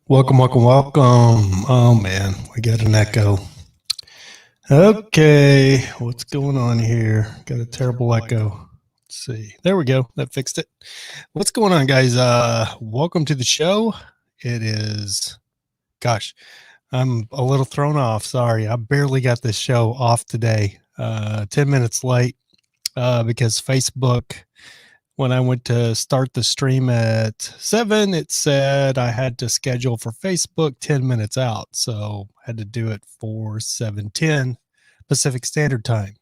Welcome, welcome, welcome. Oh man, we got an echo. Okay, what's going on here? Got a terrible echo. Let's see. There we go. That fixed it. What's going on, guys? Welcome to the show. It is, gosh, I'm a little thrown off. Sorry, I barely got this show off today. 10 minutes late because Facebook, when I went to start the stream at 7, it said I had to schedule for Facebook 10 minutes out. So I had to do it for 7:10 Pacific Standard Time.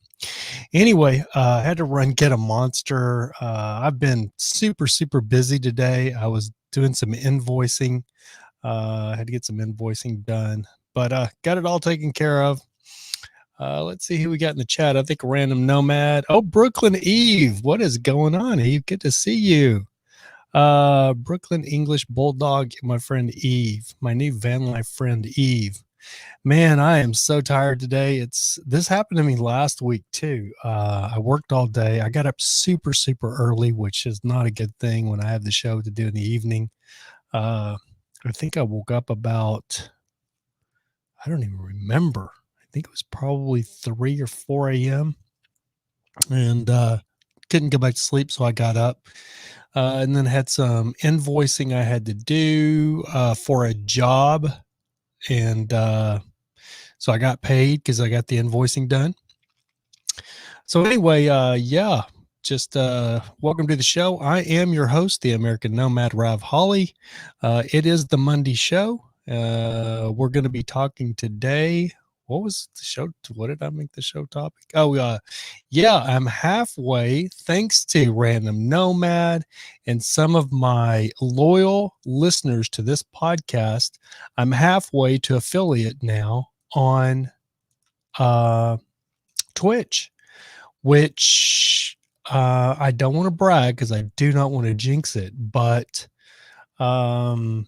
Anyway, I had to run get a monster. I've been super, super busy today. I was doing some invoicing. I had to get some invoicing done, but got it all taken care of. Let's see who we got in the chat. I think Random Nomad. Oh, Brooklyn Eve. What is going on, Eve? Good to see you. Brooklyn English Bulldog, my friend Eve, my new van life friend Eve. Man, I am so tired today. This happened to me last week too. I worked all day. I got up super, super early, which is not a good thing when I have the show to do in the evening. I think I woke up about, I don't even remember. I think it was probably 3 or 4 a.m. and couldn't go back to sleep, so I got up and then had some invoicing I had to do for a job, and so I got paid because I got the invoicing done. So anyway, yeah, just welcome to the show. I am your host, the American Nomad, Rav Holly. It is the Monday show. We're going to be talking today. What was the show? What did I make the show topic? Oh, yeah, I'm halfway, thanks to Random Nomad and some of my loyal listeners to this podcast. I'm halfway to affiliate now on Twitch, which I don't want to brag because I do not want to jinx it, but some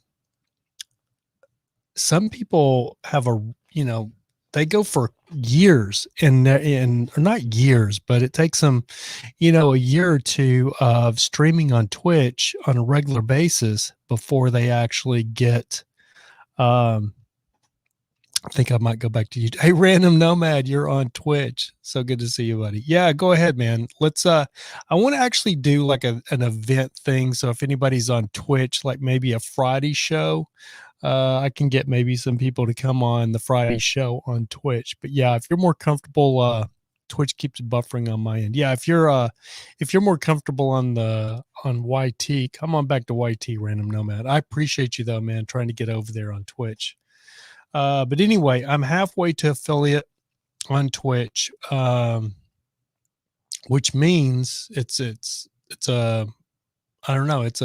people have they go for years and or not years, but it takes them, a year or two of streaming on Twitch on a regular basis before they actually get, I think I might go back to you. Hey, Random Nomad, you're on Twitch. So good to see you, buddy. Yeah, go ahead, man. Let's, I want to actually do like an event thing. So if anybody's on Twitch, like maybe a Friday show, I can get maybe some people to come on the Friday show on Twitch. But yeah, if you're more comfortable, Twitch keeps buffering on my end. Yeah, if you're more comfortable on YT, come on back to YT, Random Nomad. I appreciate you though, man, trying to get over there on Twitch. But anyway, I'm halfway to affiliate on Twitch, which means it's a, I don't know, it's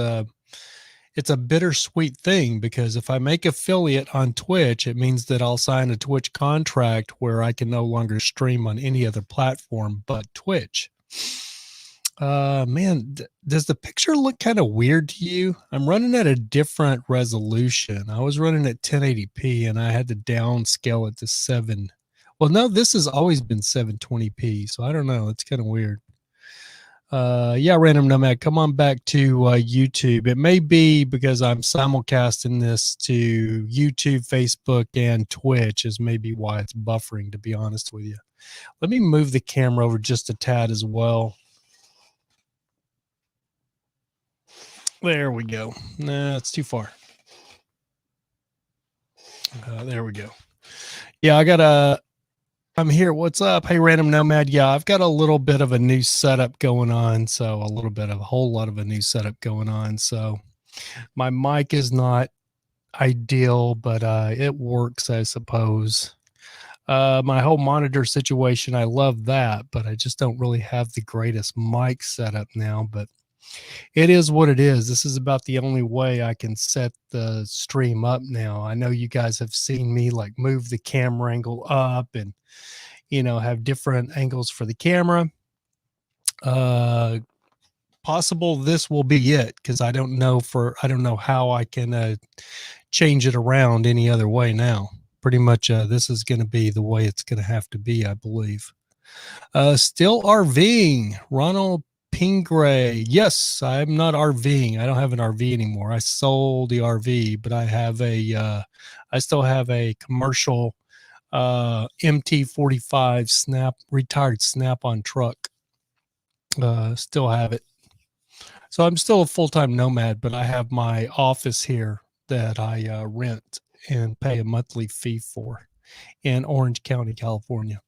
a bittersweet thing, because if I make affiliate on Twitch, it means that I'll sign a Twitch contract where I can no longer stream on any other platform but Twitch. Man, does the picture look kind of weird to you? I'm running at a different resolution. I was running at 1080p and I had to downscale it to 7. Well, no, this has always been 720p, so I don't know. It's kind of weird. Yeah, Random Nomad, come on back to YouTube. It may be because I'm simulcasting this to YouTube, Facebook, and Twitch is maybe why it's buffering, to be honest with you. Let me move the camera over just a tad as well. There we go. Nah, it's too far. There we go. Yeah, I'm here. What's up? Hey, Random Nomad. Yeah, I've got a little bit of a new setup going on. So a whole lot of a new setup going on. So my mic is not ideal, but it works, I suppose. My whole monitor situation, I love that, but I just don't really have the greatest mic setup now. But it is what it is. This is about the only way I can set the stream up now. I know you guys have seen me like move the camera angle up and, have different angles for the camera. Possible this will be it, because I don't know how I can change it around any other way now. Pretty much this is going to be the way it's going to have to be, I believe. Still RVing. Ronald Pink Gray. Yes, I'm not RVing. I don't have an RV anymore. I sold the RV, but I have I still have a commercial MT45 retired Snap-on truck. Still have it. So I'm still a full-time nomad, but I have my office here that I rent and pay a monthly fee for in Orange County, California.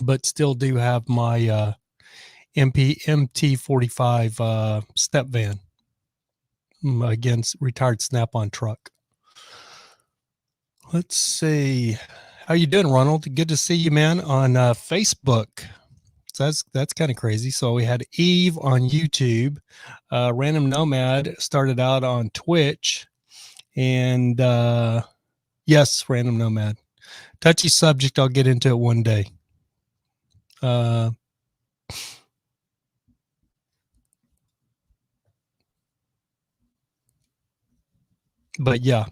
But still do have my MT45 step van. Against retired Snap-on truck. Let's see. How you doing, Ronald? Good to see you, man, on Facebook. So that's kind of crazy. So we had Eve on YouTube. Random Nomad started out on Twitch. And yes, Random Nomad. Touchy subject. I'll get into it one day. But yeah.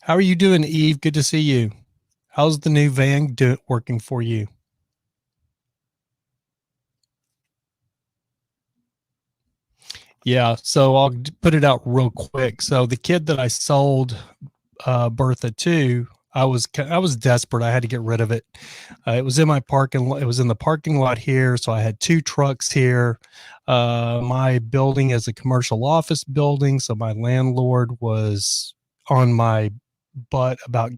How are you doing, Eve? Good to see you. How's the new van working for you? Yeah, so I'll put it out real quick. So the kid that I sold Bertha to, I was desperate. I had to get rid of it. It was in my parking lot. It was in the parking lot here. So I had two trucks here. My building is a commercial office building. So my landlord was on my butt about,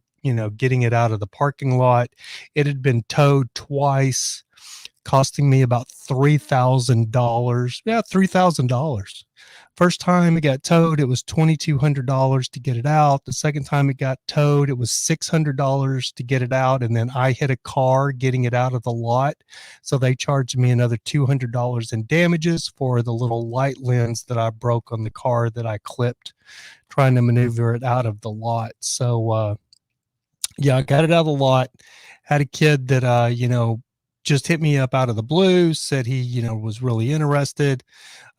getting it out of the parking lot. It had been towed twice, costing me about $3,000. Yeah, $3,000. First time it got towed, it was $2,200 to get it out. The second time it got towed, it was $600 to get it out. And then I hit a car getting it out of the lot. So they charged me another $200 in damages for the little light lens that I broke on the car that I clipped trying to maneuver it out of the lot. So, yeah, I got it out of the lot. Had a kid that, just hit me up out of the blue, said he, was really interested.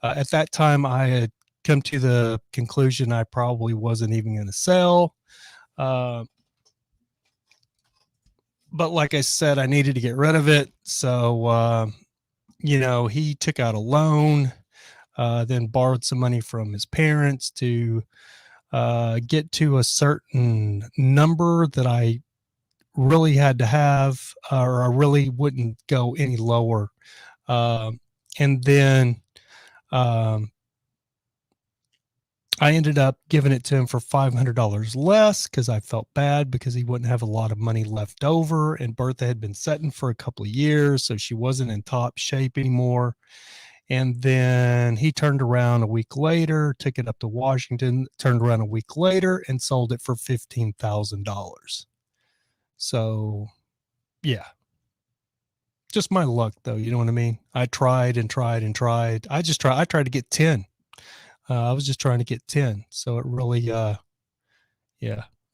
At that time, I had come to the conclusion I probably wasn't even going to sell. But like I said, I needed to get rid of it. So, he took out a loan, then borrowed some money from his parents to get to a certain number that I really had to have, or I really wouldn't go any lower. And then I ended up giving it to him for $500 less because I felt bad because he wouldn't have a lot of money left over. And Bertha had been setting for a couple of years, so she wasn't in top shape anymore. And then he turned around a week later, took it up to Washington, turned around a week later and sold it for $15,000. So, yeah. Just my luck, though. You know what I mean? I tried and tried and tried. I tried to get 10. I was just trying to get 10. So it really,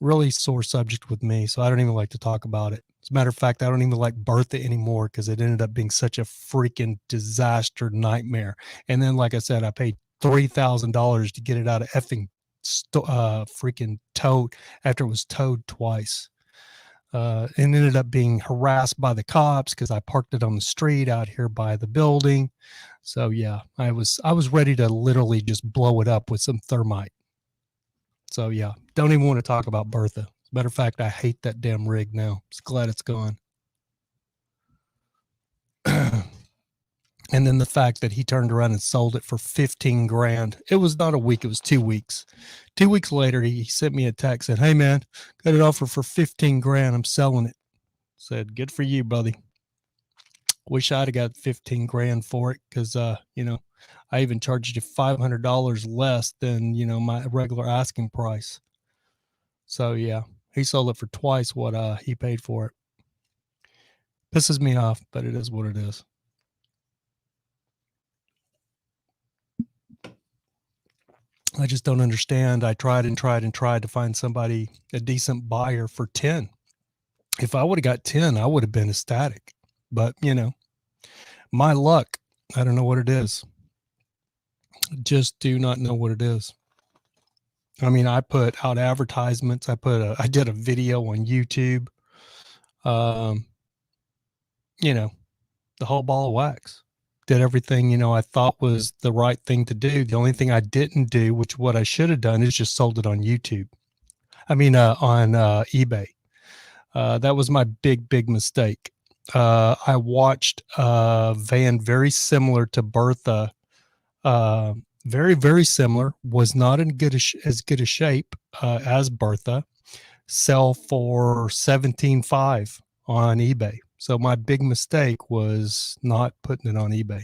really sore subject with me. So I don't even like to talk about it. As a matter of fact, I don't even like Bertha anymore because it ended up being such a freaking disaster nightmare. And then, like I said, I paid $3,000 to get it out of effing freaking towed after it was towed twice. And ended up being harassed by the cops because I parked it on the street out here by the building. So yeah, I was ready to literally just blow it up with some thermite. So yeah, don't even want to talk about Bertha. As a matter of fact, I hate that damn rig now. Just glad it's gone. And then the fact that he turned around and sold it for 15 grand. It was not a week, it was 2 weeks. 2 weeks later, he sent me a text, said, "Hey man, got it offer for 15 grand. I'm selling it." Said, "Good for you, buddy." Wish I'd have got 15 grand for it because, I even charged you $500 less than, my regular asking price. So, yeah, he sold it for twice what he paid for it. Pisses me off, but it is what it is. I just don't understand. I tried and tried and tried to find somebody, a decent buyer for 10. If I would have got 10, I would have been ecstatic. But, my luck, I don't know what it is. Just do not know what it is. I mean, I put out advertisements. I did a video on YouTube. The whole ball of wax. did everything, you know, I thought was the right thing to do. The only thing I didn't do, which what I should have done, is just sold it on YouTube. I mean, on eBay. That was my big mistake. I watched a van very similar to Bertha, very similar, was not in as good a shape as Bertha, sell for 17.5 on eBay. So my big mistake was not putting it on eBay.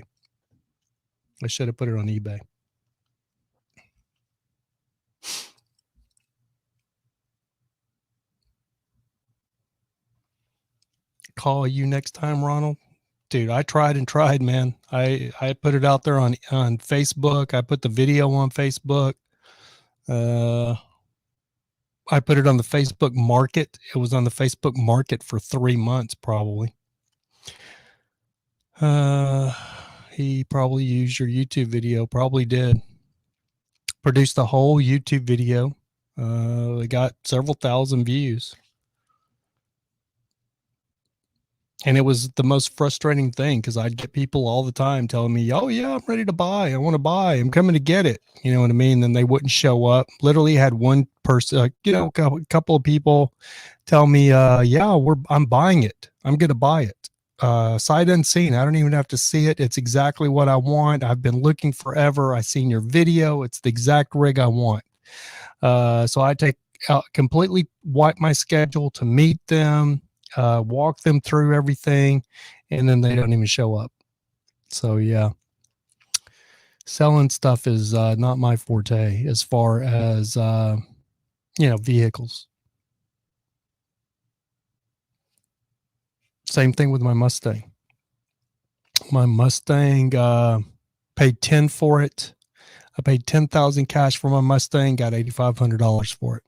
I should have put it on eBay. Call you next time, Ronald. Dude, I tried and tried, man. I put it out there on Facebook. I put the video on Facebook. I put it on the Facebook market. It was on the Facebook market for 3 months, probably. He probably used your YouTube video. Probably did. Produced a whole YouTube video. It got several thousand views. And it was the most frustrating thing because I'd get people all the time telling me, oh, yeah, I'm ready to buy. I want to buy. I'm coming to get it. You know what I mean? Then they wouldn't show up. Literally had one person, a couple of people tell me, yeah, I'm buying it. I'm going to buy it. Sight unseen. I don't even have to see it. It's exactly what I want. I've been looking forever. I seen your video. It's the exact rig I want. So I completely wipe my schedule to meet them. Walk them through everything, and then they don't even show up. So yeah, selling stuff is not my forte as far as vehicles. Same thing with my Mustang. My Mustang paid 10 for it. I paid 10,000 cash for my Mustang, got $8,500 for it.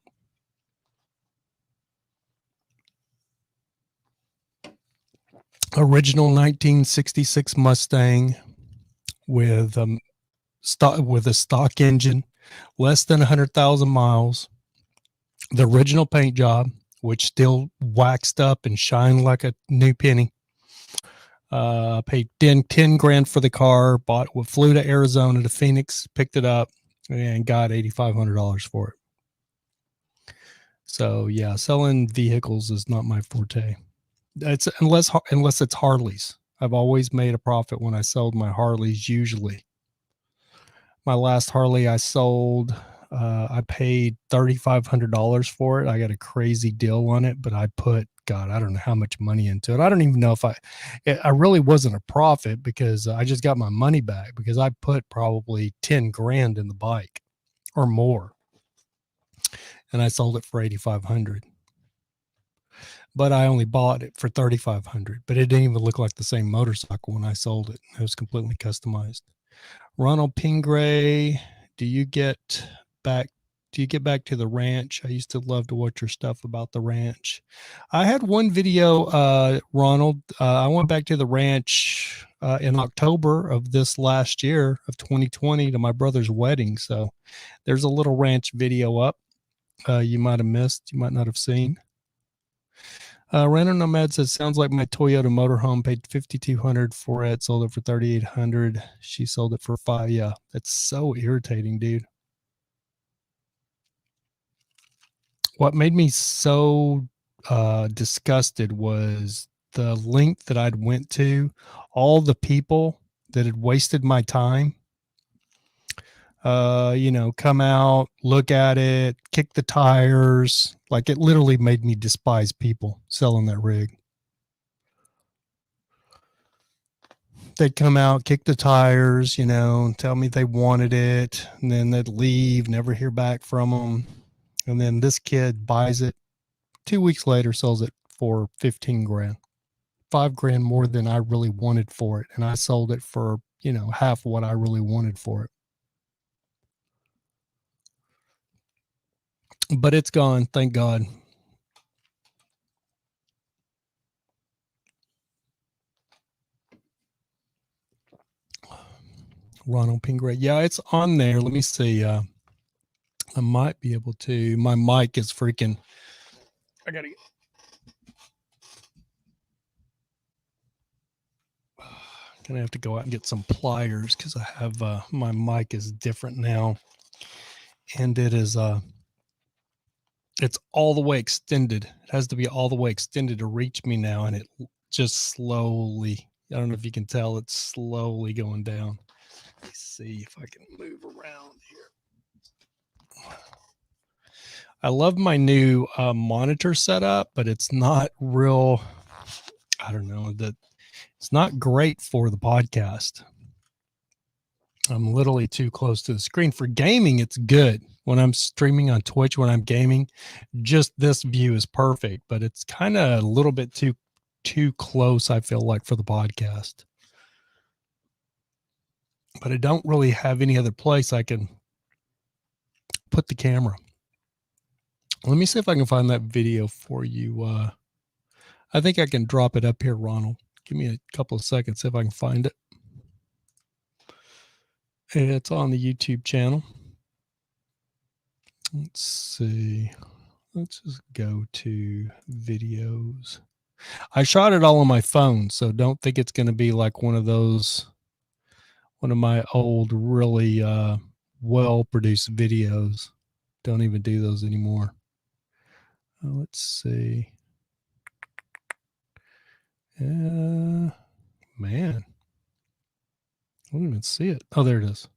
Original 1966 Mustang with a stock engine, less than 100,000 miles. The original paint job, which still waxed up and shined like a new penny. Paid 10 grand for the car. Flew to Arizona to Phoenix, picked it up, and got $8,500 for it. So yeah, selling vehicles is not my forte. It's unless it's Harleys. I've always made a profit when I sold my Harleys. Usually, my last Harley I sold, I paid $3,500 for it. I got a crazy deal on it, but I put, God, I don't know how much money into it. I don't even know if I really wasn't a profit because I just got my money back because I put probably 10 grand in the bike or more, and I sold it for $8,500. But I only bought it for $3,500. But it didn't even look like the same motorcycle when I sold it. It was completely customized. Ronald Pingray, do you get back to the ranch? I used to love to watch your stuff about the ranch. I had one video, Ronald. I went back to the ranch in October of this last year of 2020 to my brother's wedding. So there's a little ranch video up. You might have missed. You might not have seen. Random Nomad says, sounds like my Toyota motorhome, paid $5,200 for it, sold it for $3,800. She sold it for $5,000. Yeah, that's so irritating, dude. What made me so disgusted was the length that I'd went to, all the people that had wasted my time. Come out, look at it, kick the tires. Like, it literally made me despise people selling that rig. They'd come out, kick the tires, tell me they wanted it, and then they'd leave, never hear back from them. And then this kid buys it 2 weeks later, sells it for 15 grand, 5 grand more than I really wanted for it. And I sold it for, half what I really wanted for it. But it's gone. Thank God. Ronald Pingray. Yeah, it's on there. Let me see. I might be able to. My mic is freaking. I got Gonna have to go out and get some pliers because I have my mic is different now, and it is it's all the way extended. It has to be all the way extended to reach me now, and it just slowly. I don't know if you can tell, it's slowly going down. Let's see if I can move around here. I love my new monitor setup, but it's not real. I don't know that it's not great for the podcast. I'm literally too close to the screen. For gaming, it's good. When I'm streaming on Twitch, when I'm gaming, just this view is perfect, but it's kind of a little bit too close, I feel like, for the podcast. But I don't really have any other place I can put the camera. Let me see if I can find that video for you. I think I can drop it up here, Ronald. Give me a couple of seconds, see if I can find it. It's on the YouTube channel. Let's see. Let's just go to videos. I shot it all on my phone, so don't think it's going to be like one of my old, really well-produced videos. Don't even do those anymore. Let's see. Man, I don't even see it. Oh, there it is.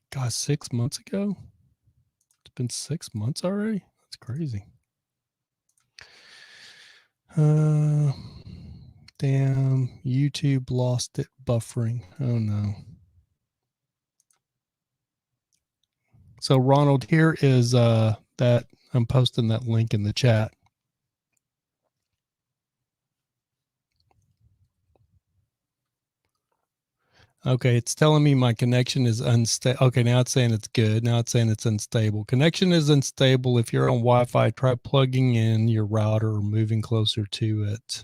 God, 6 months ago? It's been 6 months already? That's crazy. Damn, YouTube lost it buffering. Oh no. So Ronald, here is that I'm posting that link in the chat. Okay, it's telling me my connection is unstable. Okay, now it's saying it's good. Now it's saying it's unstable. Connection is unstable. If you're on Wi-Fi, try plugging in your router or moving closer to it.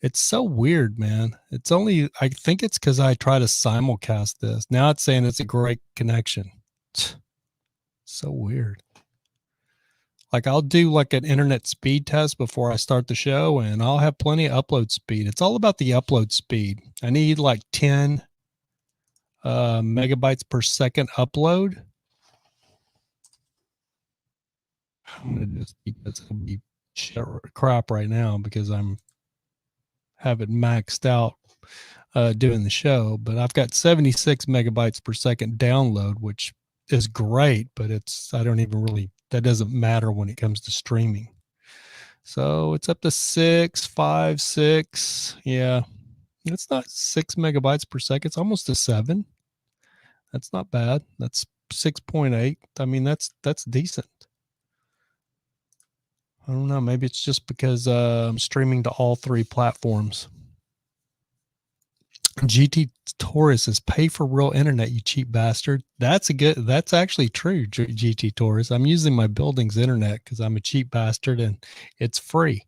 It's so weird, man. It's only, I think it's because I try to simulcast this. Now it's saying it's a great connection. So weird. Like I'll do like an internet speed test before I start the show, and I'll have plenty of upload speed. It's all about the upload speed. I need like 10 megabytes per second upload. I'm gonna just keep this. It'll be crap right now because I'm have it maxed out doing the show. But I've got 76 megabytes per second download, which is great, but it's I don't even really. That doesn't matter when it comes to streaming. So it's up to 6, 5, 6. Yeah, it's not 6 megabytes per second. It's almost a 7. That's not bad. That's 6.8. I mean, that's decent. I don't know. Maybe it's just because I'm streaming to all 3 platforms. GT Taurus is pay for real internet, you cheap bastard. That's actually true, GT Taurus. I'm using my building's internet because I'm a cheap bastard and it's free.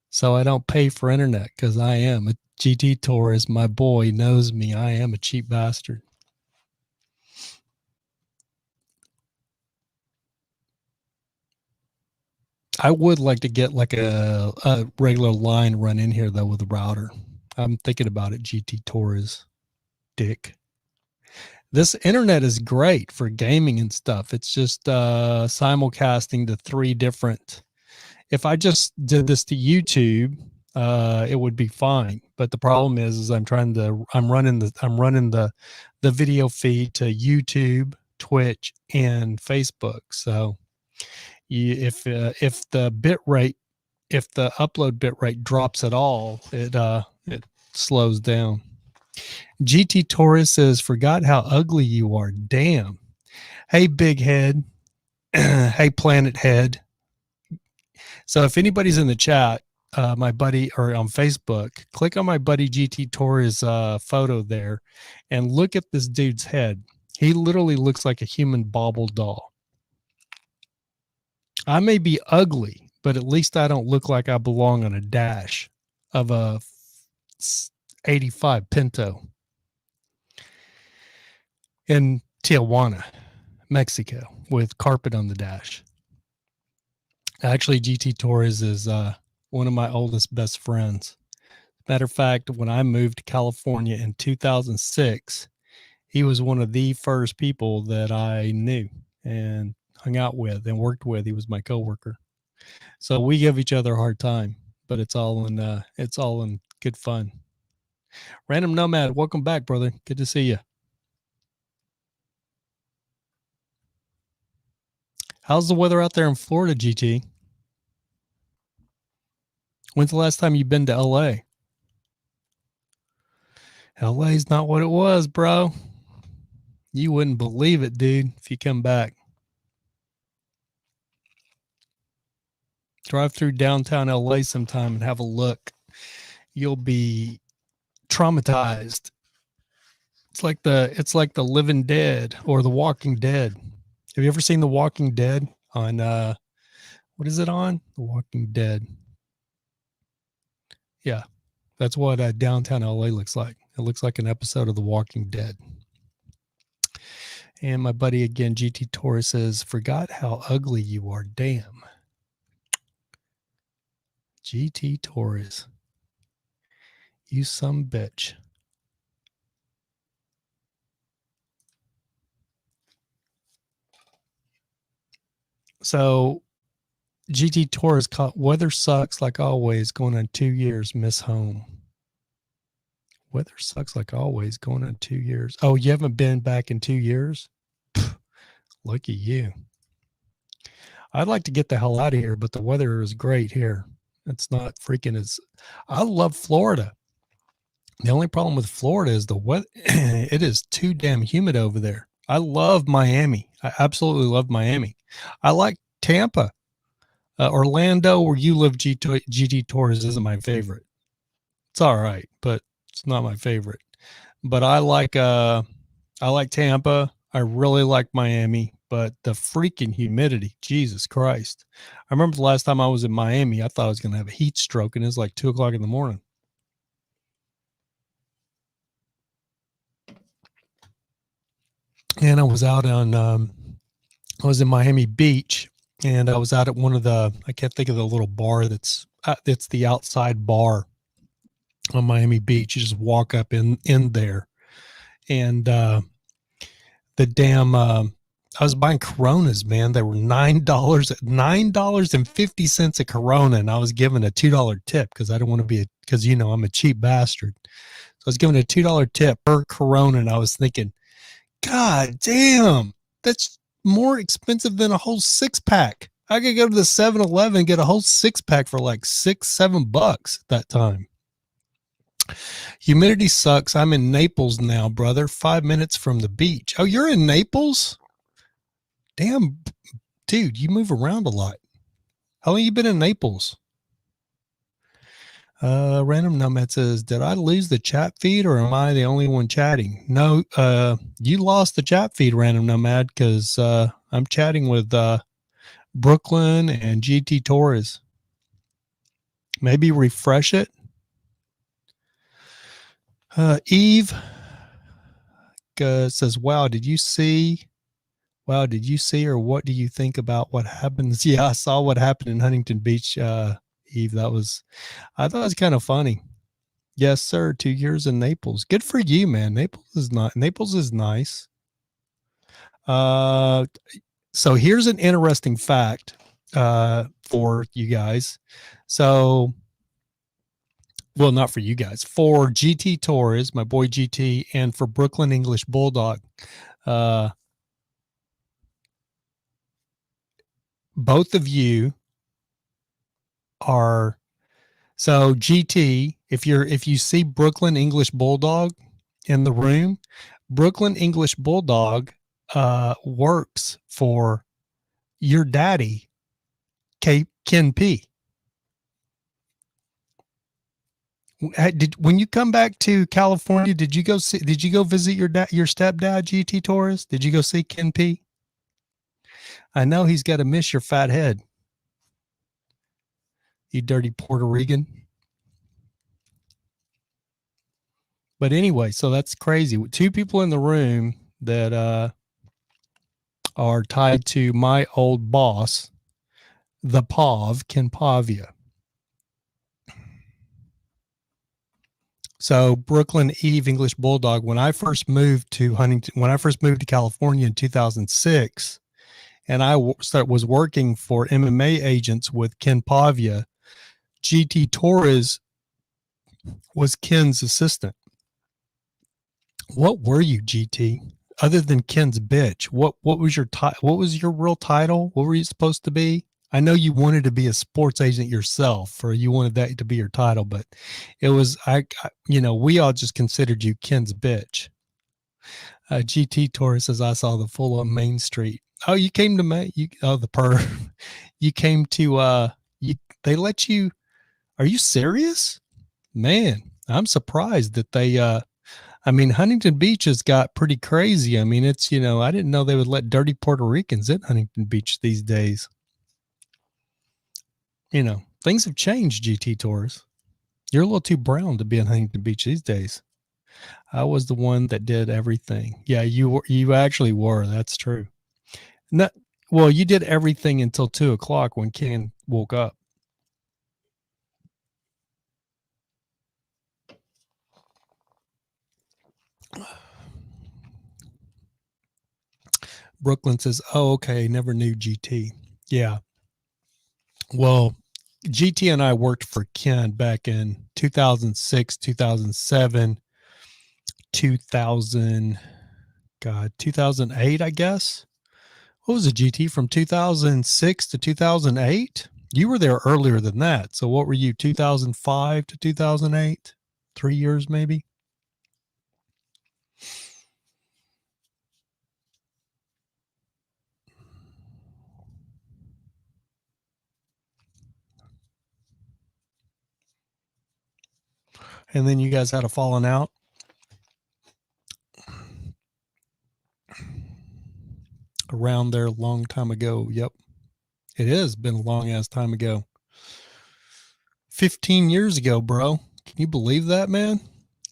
So I don't pay for internet because I am a GT Taurus. My boy knows me. I am a cheap bastard. I would like to get like a regular line run in here though with a router. I'm thinking about it, GT Taurus. Dick. This internet is great for gaming and stuff. It's just simulcasting to 3 different. If I just did this to YouTube, it would be fine. But the problem is I'm running the video feed to YouTube, Twitch, and Facebook. So if the upload bit rate drops at all, it slows down. GT Taurus says, forgot how ugly you are. Damn. Hey, big head. Hey, planet head. So if anybody's in the chat, my buddy, or on Facebook, click on my buddy GT Taurus photo there and look at this dude's head. He literally looks like a human bauble doll. I may be ugly, but at least I don't look like I belong on a dash of a 85 Pinto in Tijuana, Mexico, with carpet on the dash. Actually, GT Taurus is one of my oldest best friends. Matter of fact, when I moved to California in 2006, he was one of the first people that I knew and hung out with and worked with. He was my coworker. So we give each other a hard time, but it's all in good fun. Random Nomad, welcome back, brother. Good to see you. How's the weather out there in Florida, GT? When's the last time you've been to LA? LA's not what it was, bro. You wouldn't believe it, dude, if you come back. Drive through downtown LA sometime and have a look. You'll be traumatized. It's like the Living Dead or The Walking Dead. Have you ever seen The Walking Dead on what is it on? The Walking Dead. Yeah. That's what downtown LA looks like. It looks like an episode of The Walking Dead. And my buddy again, GT Torres, says, forgot how ugly you are. Damn. GT Torres. You some bitch. So GT Torres caught weather sucks like always, going on 2 years, miss home. Weather sucks like always, going on 2 years. Oh, you haven't been back in 2 years? Pff, look at you. I'd like to get the hell out of here, but the weather is great here. It's not freaking as I love Florida. The only problem with Florida is the weather. It is too damn humid over there. I love Miami. I absolutely love Miami. I like Tampa. Orlando, where you live, GT Torres isn't my favorite. It's all right, but it's not my favorite. But I like Tampa. I really like Miami, but the freaking humidity, Jesus Christ. I remember the last time I was in Miami, I thought I was going to have a heat stroke, and it's like 2:00 in the morning. And I was out on, I was in Miami Beach, and I was out at one of the, I can't think of the little bar it's the outside bar on Miami Beach. You just walk up in there, and the damn, I was buying Coronas, man. They were $9.50 a Corona, and I was given a $2 tip because I don't want to be because I'm a cheap bastard. So I was given a $2 tip per Corona, and I was thinking, God damn, that's more expensive than a whole 6-pack. I could go to the 7-Eleven and get a whole 6-pack for like $6-7 at that time. Humidity sucks. I'm in Naples now, brother. 5 minutes from the beach. Oh, you're in Naples? Damn, dude, you move around a lot. How long you been in Naples? Random Nomad says, did I lose the chat feed or am I the only one chatting? No, you lost the chat feed, Random Nomad, because I'm chatting with Brooklyn and GT Torres. Maybe refresh it. Eve says, wow, did you see or what do you think about what happens? Yeah, I saw what happened in Huntington Beach, Eve. I thought it was kind of funny. Yes, sir. 2 years in Naples. Good for you, man. Naples is nice. So here's an interesting fact for you guys. So, well, not for you guys, for GT Torres, my boy GT, and for Brooklyn English Bulldog. Both of you are, so GT, if you see Brooklyn English Bulldog in the room, Brooklyn English Bulldog works for your daddy, Ken P. When you come back to California, did you go visit your stepdad, GT Torres? Did you go see Ken P? I know he's got to miss your fat head, you dirty Puerto Rican. But anyway, so that's crazy. 2 people in the room that are tied to my old boss, the Pav, Ken Pavia. So Brooklyn Eve English Bulldog. When I first moved to Huntington, when I first moved to California in 2006, and I was working for MMA agents with Ken Pavia, GT Torres was Ken's assistant. What were you, GT? Other than Ken's bitch, what was your what was your real title? What were you supposed to be? I know you wanted to be a sports agent yourself, or you wanted that to be your title, but it was we all just considered you Ken's bitch. GT Torres says I saw the full on Main Street. Oh, you came to you came to they let you. Are you serious? Man, I'm surprised that they Huntington Beach has got pretty crazy. I mean, it's, I didn't know they would let dirty Puerto Ricans in Huntington Beach these days. Things have changed, GT Tours. You're a little too brown to be in Huntington Beach these days. I was the one that did everything. Yeah, you actually were. That's true. Well, you did everything until 2:00 when Ken woke up. Brooklyn says, oh, okay. Never knew GT. Yeah. Well, GT and I worked for Ken back in 2006, 2007, 2008, I guess. What was it, GT, from 2006 to 2008? You were there earlier than that. So what were you, 2005 to 2008? 3 years maybe? And then you guys had a falling out? Around there a long time ago. Yep. It has been a long ass time ago. 15 years ago, bro. Can you believe that, man?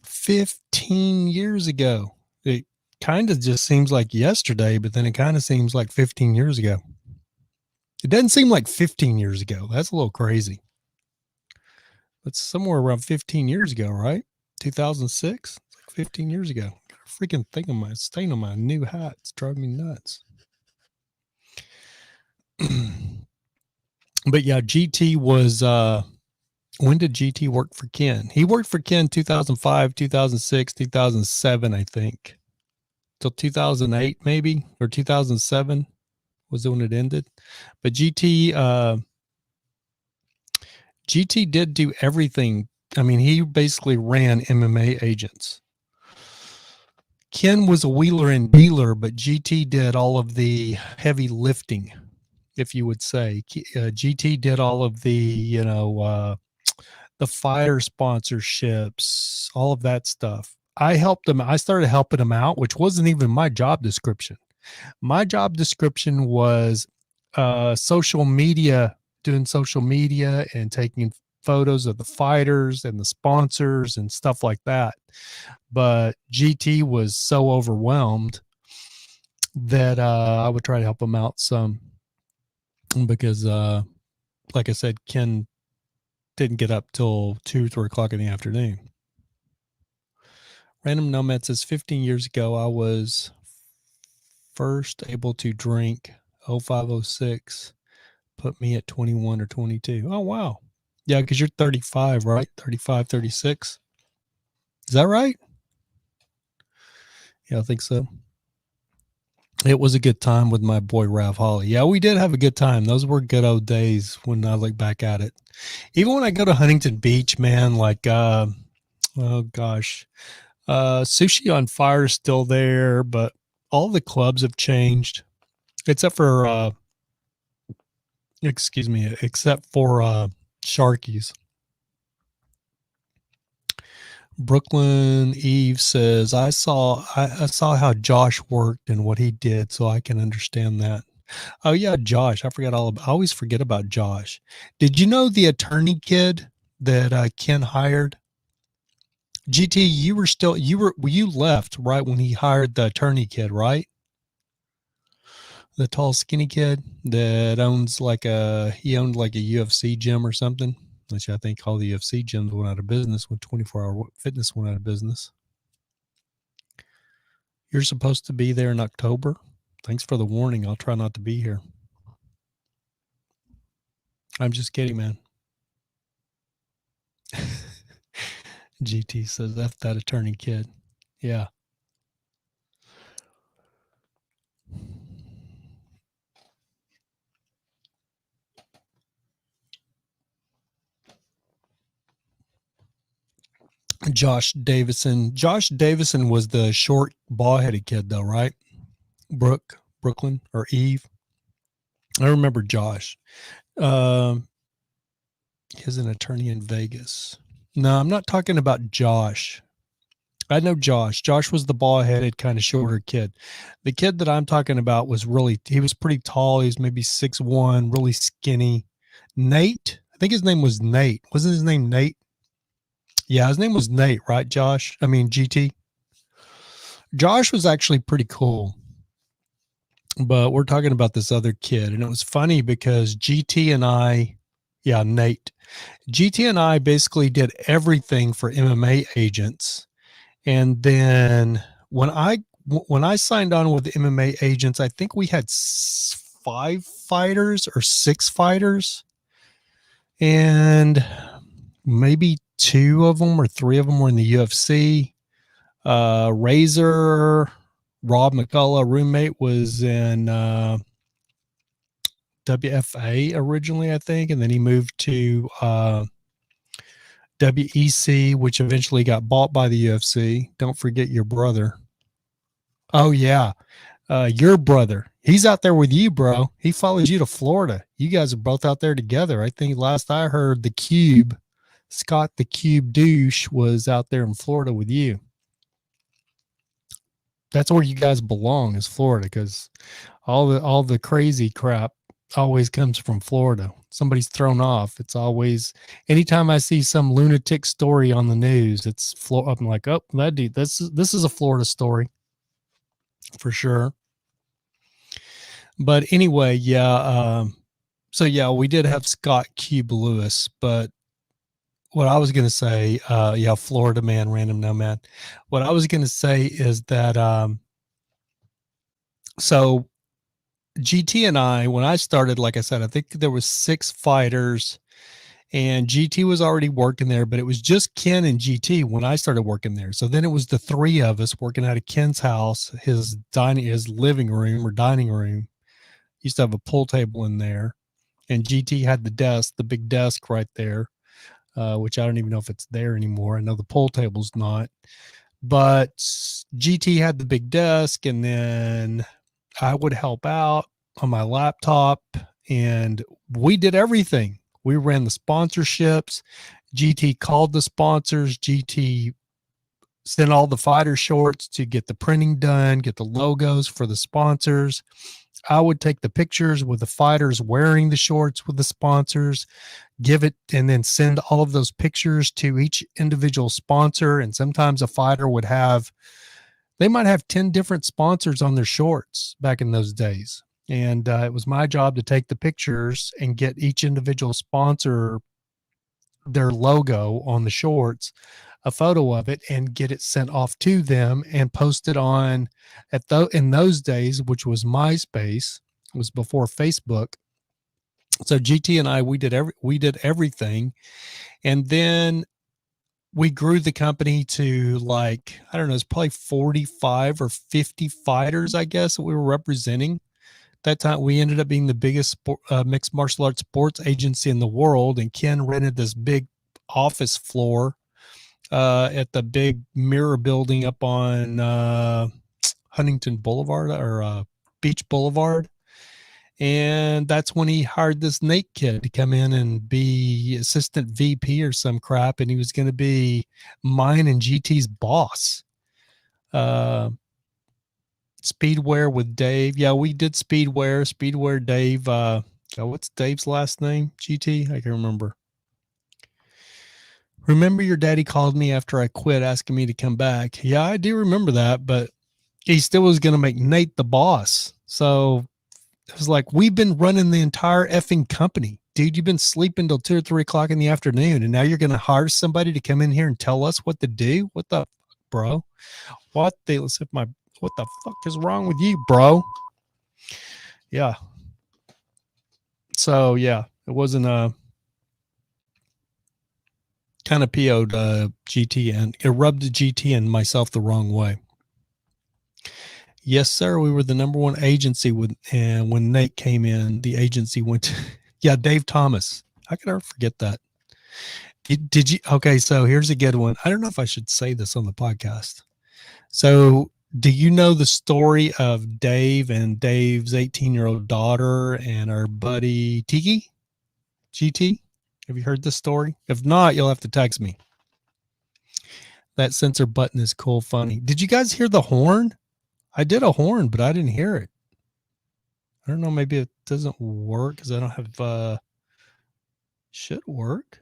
15 years ago. It kind of just seems like yesterday, but then it kind of seems like 15 years ago. It doesn't seem like 15 years ago. That's a little crazy. It's somewhere around 15 years ago, right? 2006? It's like 15 years ago. Freaking thing on my stain on my new hat. It's driving me nuts. But yeah, GT was when did GT work for Ken? He worked for Ken 2005, 2006, 2007, I think. Till 2008 maybe, or 2007 was when it ended. But GT did do everything. I mean, he basically ran MMA agents. Ken was a wheeler and dealer, but GT did all of the heavy lifting, if you would say. GT did all of the, the fighter sponsorships, all of that stuff. I helped him. I started helping him out, which wasn't even my job description. My job description was social media, doing social media and taking photos of the fighters and the sponsors and stuff like that. But GT was so overwhelmed that I would try to help him out some because, like I said, Ken didn't get up till 2, 3 o'clock in the afternoon. Random Nomad says 15 years ago, I was first able to drink 0506, put me at 21 or 22. Oh, wow. Yeah, because you're 35, right? 35, 36. Is that right? Yeah, I think so. It was a good time with my boy Rav Holly. Yeah, we did have a good time. Those were good old days when I look back at it. Even when I go to Huntington Beach, man, like, oh gosh, Sushi on Fire is still there, but all the clubs have changed, except for, Sharky's. Brooklyn Eve says, I saw how Josh worked and what he did, so I can understand that. Oh yeah, Josh. I always forget about Josh. Did you know the attorney kid that Ken hired? GT, you left right when he hired the attorney kid, right? The tall, skinny kid that owned like a UFC gym or something. which I think all the UFC gyms went out of business when 24-hour fitness went out of business. You're supposed to be there in October. Thanks for the warning. I'll try not to be here. I'm just kidding, man. GT says, F that attorney kid. Yeah. Josh Davison. Josh Davison was the short, bald-headed kid, though, right? Brooklyn, or Eve. I remember Josh. He's an attorney in Vegas. No, I'm not talking about Josh. I know Josh. Josh was the bald-headed, kind of shorter kid. The kid that I'm talking about he was pretty tall. He was maybe 6'1", really skinny. Nate? I think his name was Nate. Wasn't his name Nate? Yeah, his name was Nate, right, Josh? I mean, GT. Josh was actually pretty cool. But we're talking about this other kid. And it was funny because GT and I, Nate. GT and I basically did everything for MMA agents. And then when I signed on with the MMA agents, I think we had 5 fighters or 6 fighters. And maybe 2 of them or 3 of them were in the UFC. Razor, Rob McCullough, roommate, was in WFA originally, I think. And then he moved to WEC, which eventually got bought by the UFC. Don't forget your brother. Oh, yeah. Your brother. He's out there with you, bro. He follows you to Florida. You guys are both out there together. I think last I heard, the Cube, Scott the Cube douche, was out there in Florida with you. That's where you guys belong, is Florida, because all the crazy crap always comes from Florida. Somebody's thrown off. It's always, anytime I see some lunatic story on the news, it's I'm like, oh, that dude, this is a Florida story for sure. But anyway, yeah. So yeah, we did have Scott Cube Lewis, but what I was going to say, Florida man, random nomad. What I was going to say is that, so GT and I, when I started, like I said, I think there was 6 fighters, and GT was already working there, but it was just Ken and GT when I started working there. So then it was the 3 of us working out of Ken's house, his living room or dining room. Used to have a pool table in there, and GT had the big desk right there, which I don't even know if it's there anymore. I know the pool table's not, but GT had the big desk, and then I would help out on my laptop, and we did everything. We ran the sponsorships. GT called the sponsors. GT sent all the fighter shorts to get the printing done, get the logos for the sponsors. I would take the pictures with the fighters wearing the shorts with the sponsors, give it, and then send all of those pictures to each individual sponsor. And sometimes a fighter they might have 10 different sponsors on their shorts back in those days. And it was my job to take the pictures and get each individual sponsor their logo on the shorts, a photo of it, and get it sent off to them and post it on in those days, which was MySpace. It was before Facebook. So GT and I, we did everything. And then we grew the company to, like, I don't know, it's probably 45 or 50 fighters, I guess, that we were representing. That time we ended up being the biggest mixed martial arts sports agency in the world. And Ken rented this big office floor at the big mirror building up on Huntington Boulevard or Beach Boulevard. And that's when he hired this Nate kid to come in and be assistant VP or some crap. And he was going to be mine and GT's boss. Speedwear with Dave. Yeah, we did Speedwear Dave. What's Dave's last name? GT? I can remember. Remember your daddy called me after I quit asking me to come back. Yeah, I do remember that, but he still was going to make Nate the boss. So it was like, we've been running the entire effing company. dude, you've been sleeping till 2 or 3 o'clock in the afternoon, and now you're going to hire somebody to come in here and tell us what to do? What the fuck, bro? What the fuck is wrong with you, bro? Yeah. So yeah, it wasn't kind of PO'd GT, and it rubbed the GT and myself the wrong way. Yes, sir. We were the number one agency and when Nate came in, the agency went to, yeah, Dave Thomas. How could I ever forget that? Did you? Okay, so here's a good one. I don't know if I should say this on the podcast. So, do you know the story of Dave and Dave's 18-year-old daughter and our buddy Tiki? GT? Have you heard this story? If not, you'll have to text me. That censor button is cool, funny. Did you guys hear the horn? I did a horn, but I didn't hear it. I don't know. Maybe it doesn't work because I don't have, should work.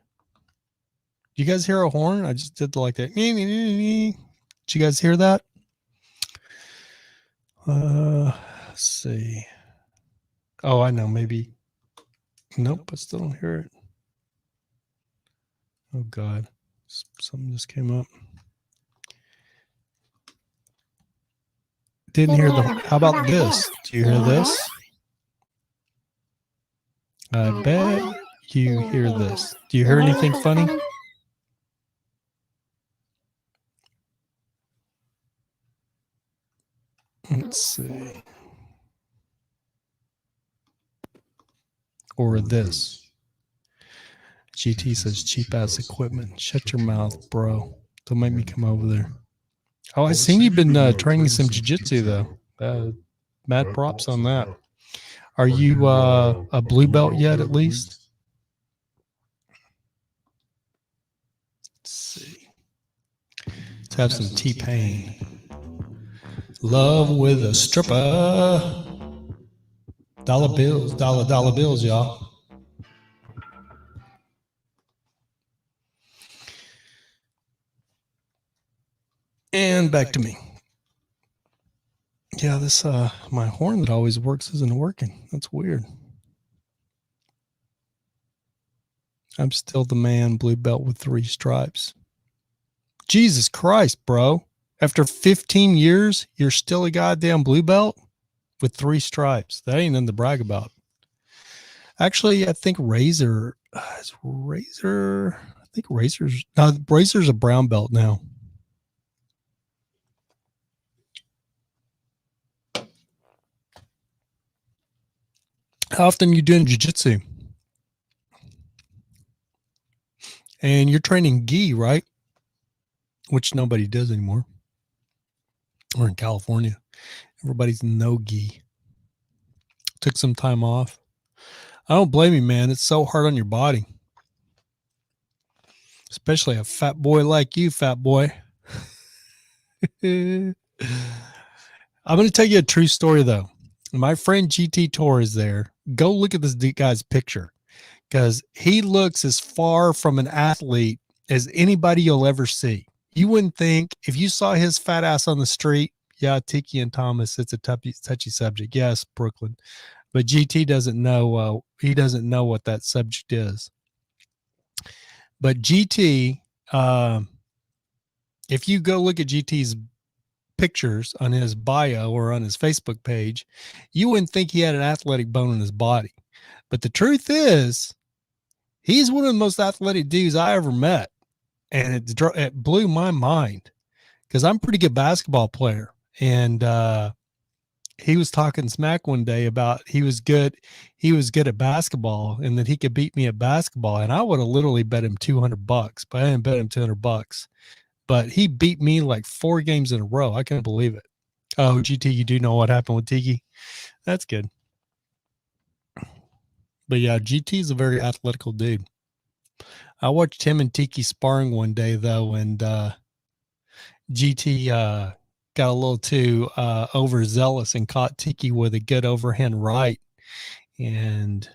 You guys hear a horn? I just did like that. Did you guys hear that? Let's see. Oh, I know. Maybe. Nope. I still don't hear it. Oh God. Something just came up. Didn't hear the. How about this? Do you hear this? I bet you hear this. Do you hear anything funny? Let's see. Or this. GT says cheap ass equipment. Shut your mouth, bro. Don't make me come over there. Oh, I seen you've been training some jiu-jitsu though. Mad props on that. Are you a blue belt yet at least? Let's see. Let's have some T-Pain. Love with a stripper. Dollar bills, dollar bills, y'all. And back to me. Yeah, this my horn that always works isn't working. That's weird. I'm still the man, blue belt with 3 stripes. Jesus Christ, bro. After 15 years, you're still a goddamn blue belt with 3 stripes. That ain't nothing to brag about. Actually, I think Razor's a brown belt now. How often are you doing jiu-jitsu? And you're training gi, right? Which nobody does anymore. Or in California. Everybody's no gi. Took some time off. I don't blame you, man. It's so hard on your body. Especially a fat boy like you, fat boy. I'm going to tell you a true story, though. My friend GT Tor is there. Go look at this guy's picture because he looks as far from an athlete as anybody you'll ever see. You wouldn't think if you saw his fat ass on the street. Yeah, Tiki and Thomas, it's a touchy subject. Yes, Brooklyn. But GT doesn't know. He doesn't know what that subject is. But GT, if you go look at GT's pictures on his bio or on his Facebook page, you wouldn't think he had an athletic bone in his body. But the truth is, he's one of the most athletic dudes I ever met. And it blew my mind because I'm a pretty good basketball player. And he was talking smack one day about he was good at basketball and that he could beat me at basketball. And I would have literally bet him $200, but I didn't bet him $200. But he beat me like 4 games in a row. I can't believe it. Oh, GT, you do know what happened with Tiki? That's good. But yeah, GT is a very athletical dude. I watched him and Tiki sparring one day though, and GT got a little too overzealous and caught Tiki with a good overhand right and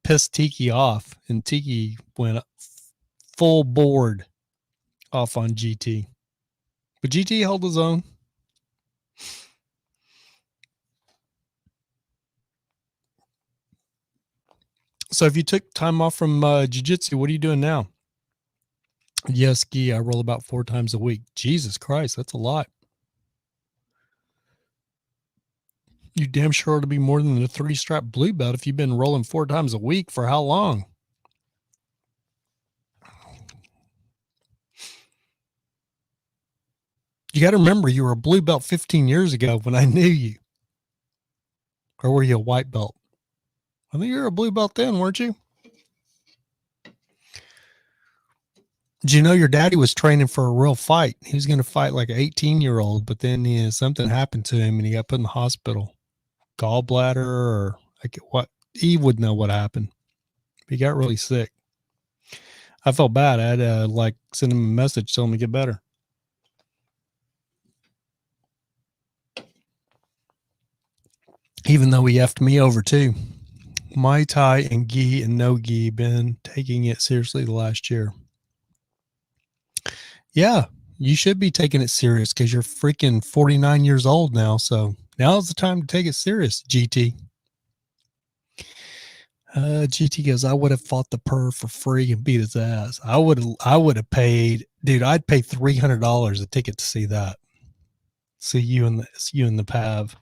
pissed Tiki off. And Tiki went full board off on GT. But GT held his own. So if you took time off from jiu-jitsu, what are you doing now? Yes, ski. I roll about 4 times a week. Jesus Christ, that's a lot. You damn sure ought to be more than a 3-strap blue belt if you've been rolling 4 times a week for how long? You got to remember, you were a blue belt 15 years ago when I knew you. Or were you a white belt? I think you were a blue belt then, weren't you? Did you know your daddy was training for a real fight? He was going to fight like an 18-year-old, but then something happened to him and he got put in the hospital. Gallbladder or like what? He would know what happened. He got really sick. I felt bad. I had to send him a message, tell him to get better. Even though he effed me over too. Muay Thai and gi and no gi been taking it seriously the last year. Yeah, you should be taking it serious because you're freaking 49 years old now. So now's the time to take it serious, GT. GT goes, I would have fought the per for free and beat his ass. I would have paid, dude. I'd pay $300 a ticket to see that. See you in the Pav.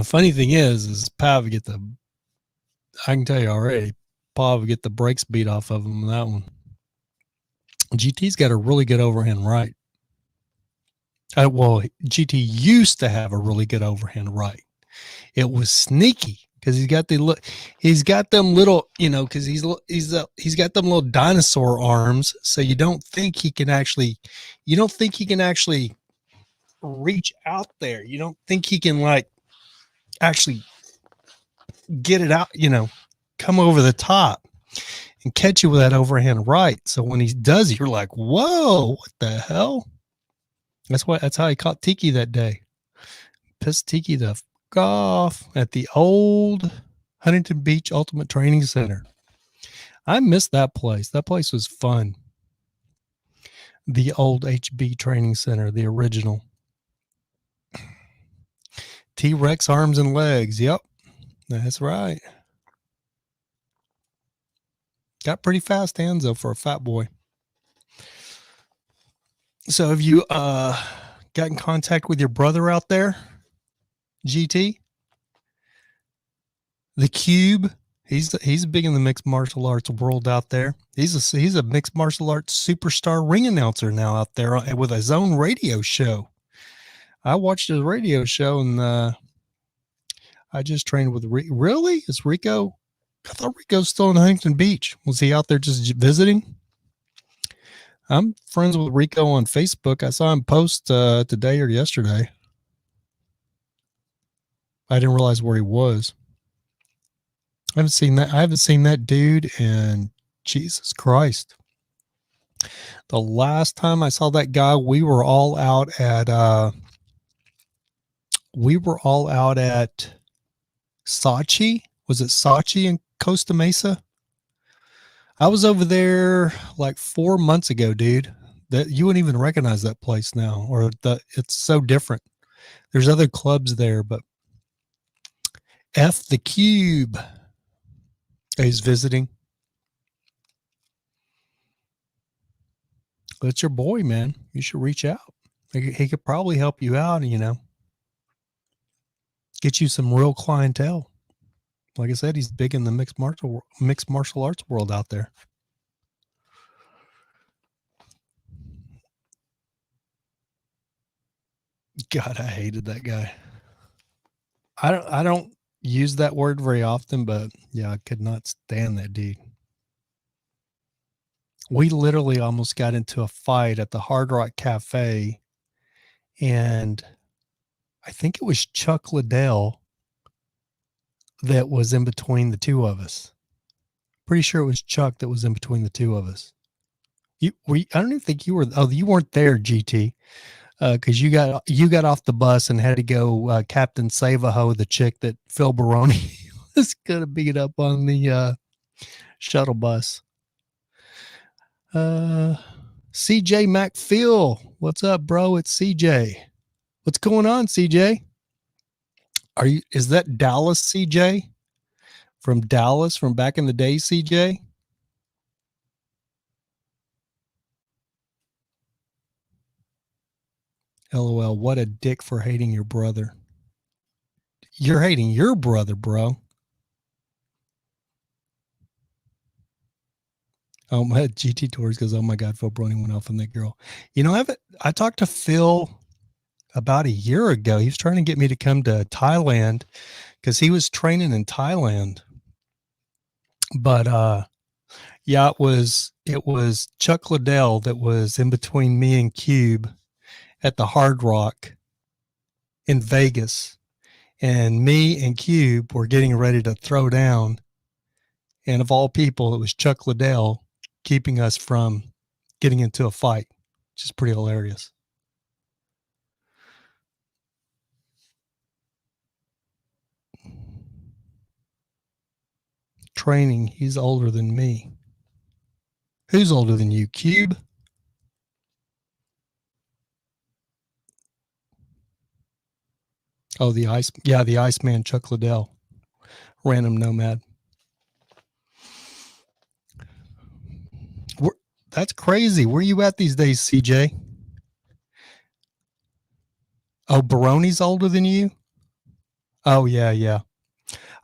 Funny thing is Pav get I can tell you already, Pav get the brakes beat off of him on that one. GT's got a really good overhand right. Well, GT used to have a really good overhand right. It was sneaky because he's got them little, because he's got them little dinosaur arms. So you don't think he can actually reach out there. You don't think he can actually get it out, come over the top and catch you with that overhand right. So when he does, you're like, whoa, what the hell? That's how he caught Tiki that day. Pissed Tiki the f off at the old Huntington Beach Ultimate Training Center. I miss that place. That place was fun. The old HB Training Center, the original. T-Rex arms and legs. Yep, that's right. Got pretty fast hands, though, for a fat boy. So have you got in contact with your brother out there, GT? The Cube, he's big in the mixed martial arts world out there. He's a mixed martial arts superstar ring announcer now out there with his own radio show. I watched his radio show and I just trained with Really? Is Rico? I thought Rico's still in Huntington Beach. Was he out there just visiting? I'm friends with Rico on Facebook. I saw him post today or yesterday. I didn't realize where he was. I haven't seen that dude in Jesus Christ. The last time I saw that guy, we were all out at Saatchi. Was it Saatchi in Costa Mesa? I was over there like 4 months ago, dude. That you wouldn't even recognize that place now, it's so different. There's other clubs there, but F the Cube is visiting. That's your boy, man. You should reach out. He could probably help you out, get you some real clientele. Like I said, he's big in the mixed martial arts world out there. God, I hated that guy. I don't use that word very often, but yeah, I could not stand that dude. We literally almost got into a fight at the Hard Rock Cafe, and I think it was Chuck Liddell that was in between the two of us. Pretty sure it was Chuck that was in between the two of us. I don't even think you were. Oh, you weren't there, GT, because you got off the bus and had to go Captain Savaho, the chick that Phil Baroni was gonna beat up on the shuttle bus. CJ McPhil, what's up, bro? It's CJ. What's going on, CJ? Is that Dallas CJ from Dallas from back in the day, CJ? LOL, what a dick for hating your brother. You're hating your brother, bro. Oh, my GT Tours goes, oh my God, Phil Brony went off on that girl. You know, I talked to Phil about a year ago. He was trying to get me to come to Thailand because he was training in Thailand. But yeah, it was Chuck Liddell that was in between me and Cube at the Hard Rock in Vegas. And me and Cube were getting ready to throw down. And of all people, it was Chuck Liddell keeping us from getting into a fight, which is pretty hilarious. Training, he's older than me. Who's older than you, Cube? Oh, the Iceman, Chuck Liddell, random nomad. That's crazy. Where you at these days, CJ? Oh, Baroni's older than you? Oh, yeah.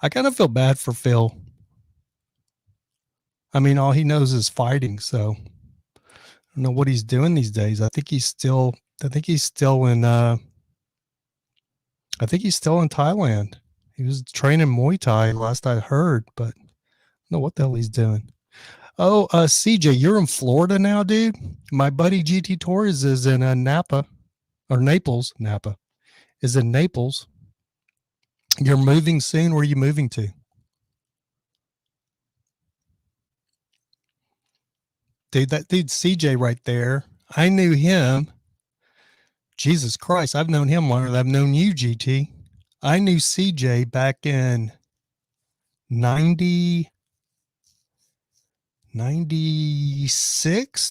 I kind of feel bad for Phil. I mean, all he knows is fighting, so I don't know what he's doing these days. I think he's still in Thailand. He was training Muay Thai last I heard, but I don't know what the hell he's doing. Oh, CJ, you're in Florida now, dude. My buddy GT Torres is in Napa or Naples. Napa is in Naples. You're moving soon. Where are you moving to? Dude, that dude CJ right there. I knew him. Jesus Christ, I've known him longer than I've known you, GT. I knew CJ back in 96,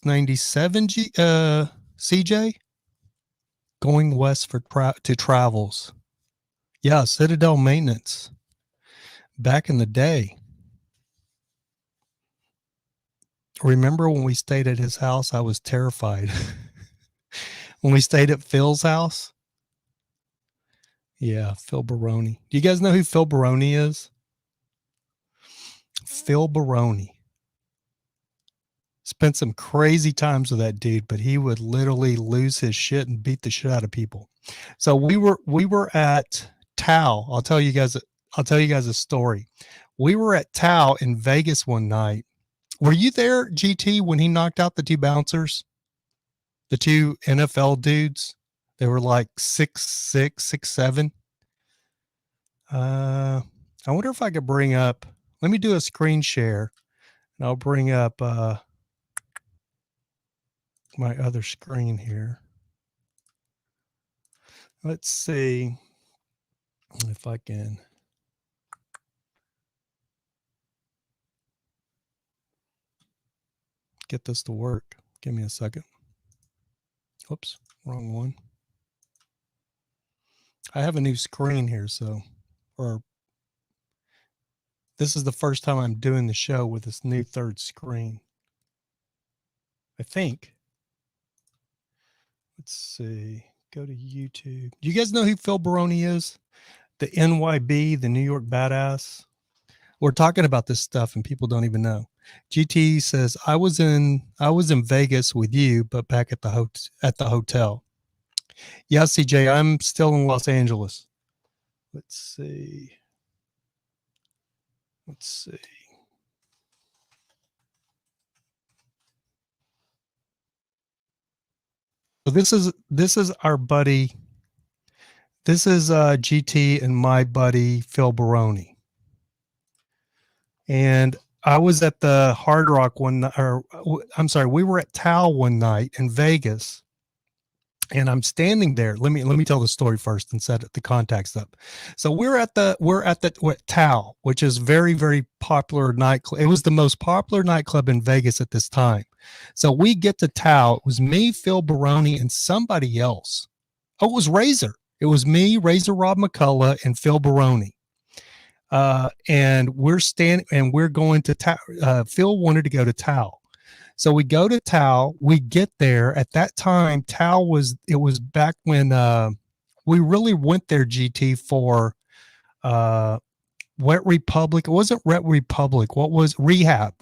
97, CJ, going west for to travels. Yeah, Citadel Maintenance. Back in the day. Remember when we stayed at his house? I was terrified. When we stayed at Phil's house? Yeah, Phil Baroni. Do you guys know who Phil Baroni is? Phil Baroni. Spent some crazy times with that dude, but he would literally lose his shit and beat the shit out of people. So we were at Tao. I'll tell you guys a story. We were at Tao in Vegas one night. Were you there, GT, when he knocked out the two bouncers? The two NFL dudes? They were like 6'6", 6'7". I wonder if I could bring up, let me do a screen share and I'll bring up my other screen here. Let's see if I can get this to work. Give me a second. Oops, wrong one. I have a new screen here, or this is the first time I'm doing the show with this new third screen, I think. Let's see. Go to YouTube. Do you guys know who Phil Baroni is? The NYB, the New York Badass. We're talking about this stuff and people don't even know. GT says, I was in Vegas with you, but back at the hotel. Yeah, CJ, I'm still in Los Angeles. Let's see. So this is our buddy. This is GT and my buddy Phil Baroni. And I was at the Hard Rock we were at Tao one night in Vegas. And I'm standing there. Let me tell the story first and set the context up. So we're at Tao, which is very, very popular nightclub. It was the most popular nightclub in Vegas at this time. So we get to Tao. It was me, Phil Baroni, and somebody else. Oh, it was Razor. It was me, Razor Rob McCullough, and Phil Baroni. And we're going to Phil wanted to go to Tao. So we go to Tao, we get there. At that time, it was back when we really went there, GT, for uh, Wet Republic. It wasn't Wet Republic. What was Rehab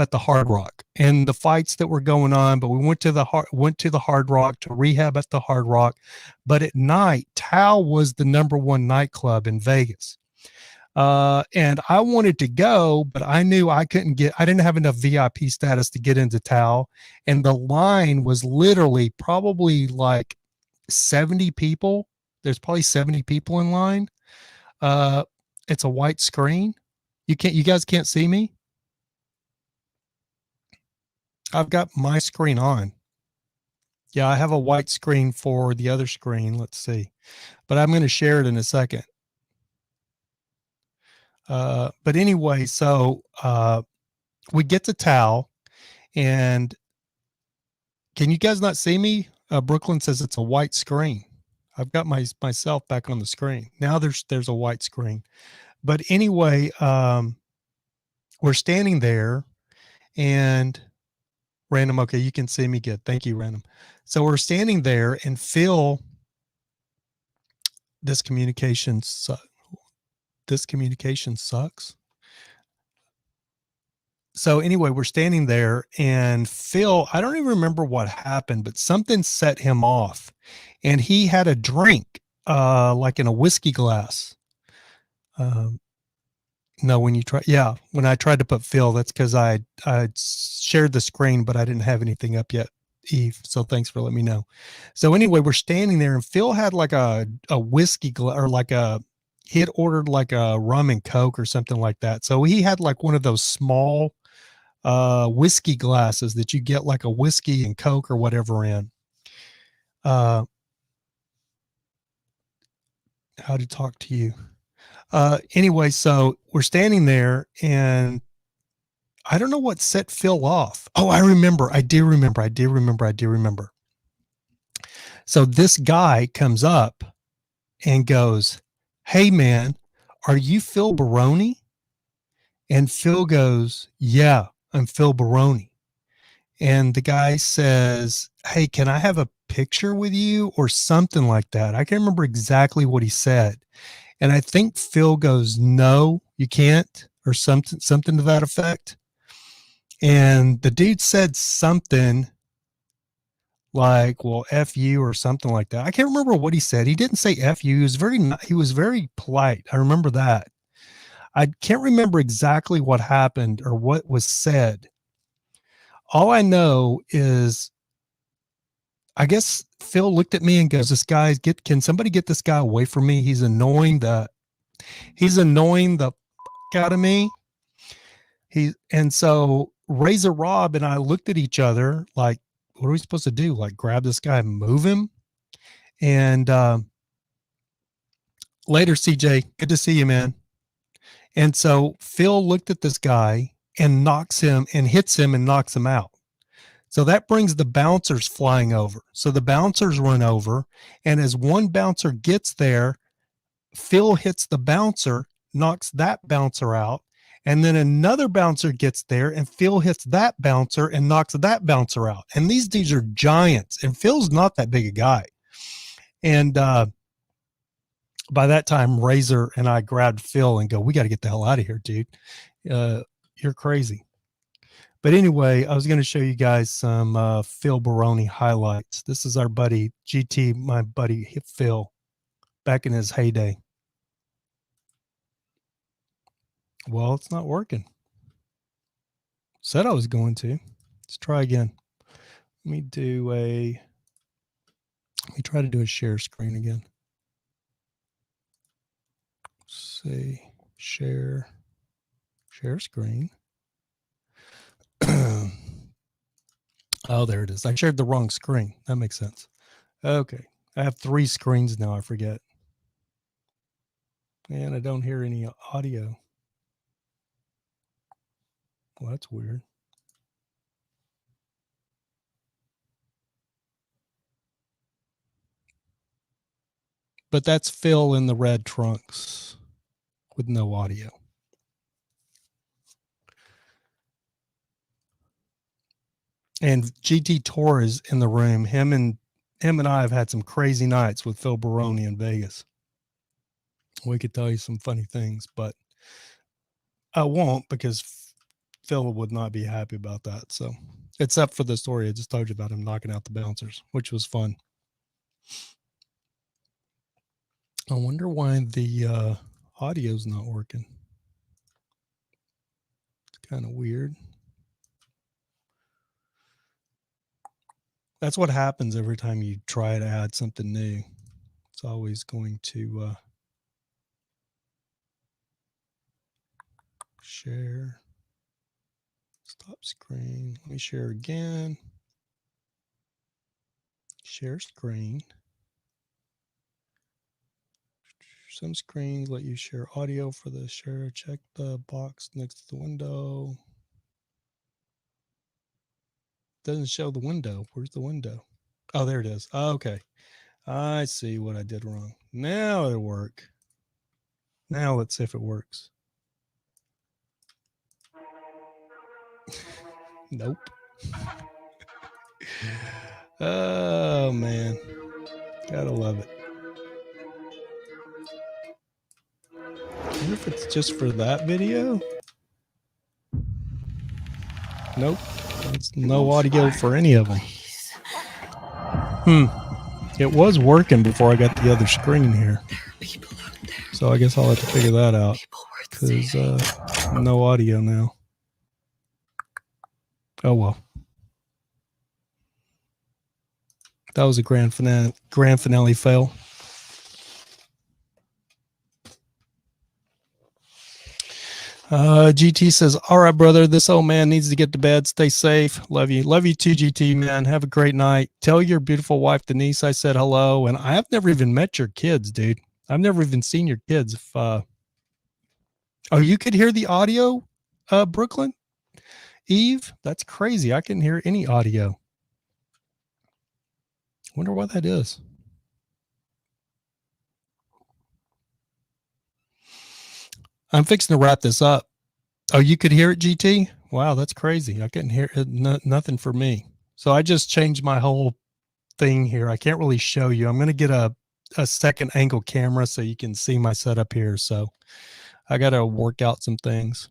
at the Hard Rock, and the fights that were going on. But we went to the Hard Rock to rehab at the Hard Rock. But at night, Tao was the #1 nightclub in Vegas. And I wanted to go, but I knew I didn't have enough VIP status to get into Tao. And the line was literally probably like 70 people. There's probably 70 people in line. It's a white screen. You guys can't see me. I've got my screen on. Yeah, I have a white screen for the other screen. Let's see, but I'm going to share it in a second. But anyway, so we get to Tao, and can you guys not see me? Brooklyn says it's a white screen. I've got myself back on the screen. Now there's a white screen. But anyway, we're standing there, and Random, okay, you can see me good. Thank you, Random. So we're standing there, and Phil, this communication sucks. So anyway, we're standing there, and Phil, I don't even remember what happened, but something set him off, and he had a drink, like in a whiskey glass. No, when I tried to put Phil, that's because I shared the screen, but I didn't have anything up yet, Eve. So thanks for letting me know. So anyway, we're standing there, and Phil had like a whiskey or he had ordered like a rum and Coke or something like that. So he had like one of those small whiskey glasses that you get like a whiskey and Coke or whatever in. How to talk to you. Anyway, so we're standing there, and I don't know what set Phil off. Oh, I remember. I do remember. So this guy comes up and goes, "Hey man, are you Phil Baroni?" And Phil goes, "Yeah, I'm Phil Baroni." And the guy says, "Hey, can I have a picture with you?" or something like that. I can't remember exactly what he said. And I think Phil goes, "No, you can't," or something to that effect. And the dude said something like, "Well, F you," or something like that. I can't remember what he said. He didn't say F you. He was very polite. I remember that. I can't remember exactly what happened or what was said. All I know is I guess Phil looked at me and goes, can somebody get this guy away from me? He's annoying the out of me. And so Razor Rob and I looked at each other like, what are we supposed to do? Like grab this guy and move him? And later, CJ, good to see you, man. And so Phil looked at this guy and hits him and knocks him out. So that brings the bouncers flying over. So the bouncers run over, and as one bouncer gets there, Phil hits the bouncer, knocks that bouncer out, and then another bouncer gets there, and Phil hits that bouncer and knocks that bouncer out. And these dudes are giants, and Phil's not that big a guy. And by that time, Razor and I grabbed Phil and go, "We got to get the hell out of here, dude. You're crazy." But anyway, I was going to show you guys some Phil Baroni highlights. This is our buddy GT, my buddy Phil, back in his heyday. Well, it's not working. Said I was going to. Let's try again. Let me try to do a share screen again. Let's see, share screen. Oh, there it is. I shared the wrong screen. That makes sense. Okay. I have 3 screens now. I forget. And I don't hear any audio. Well, that's weird. But that's Phil in the red trunks. with no audio. And GT Tor is in the room. Him and I have had some crazy nights with Phil Baroni in Vegas. We could tell you some funny things, but I won't, because Phil would not be happy about that. So, except for the story I just told you about him knocking out the bouncers, which was fun. I wonder why the audio's not working. It's kind of weird. That's what happens every time you try to add something new. It's always going to share. Stop screen. Let me share again. Share screen. Some screens let you share audio for the share. Check the box next to the window. Doesn't show the window. Where's the window? Oh, there it is. Oh, okay. I see what I did wrong. Now it'll work. Now let's see if it works. Nope. Oh, man. Gotta love it. I wonder if it's just for that video. Nope. It's no audio for any of them. It was working before I got the other screen here. So I guess I'll have to figure that out, because no audio now. Oh, well. That was a grand finale fail. GT says, all right, brother, this old man needs to get to bed. Stay safe. Love you. Love you too, GT, man. Have a great night. Tell your beautiful wife, Denise, I said hello. And I have never even met your kids, dude. I've never even seen your kids. If oh, you could hear the audio, Brooklyn? Eve? That's crazy. I couldn't hear any audio. Wonder why that is. I'm fixing to wrap this up. Oh, you could hear it, GT? Wow, that's crazy. I couldn't hear it. Nothing for me. So I just changed my whole thing here. I can't really show you. I'm going to get a second angle camera so you can see my setup here. So I got to work out some things.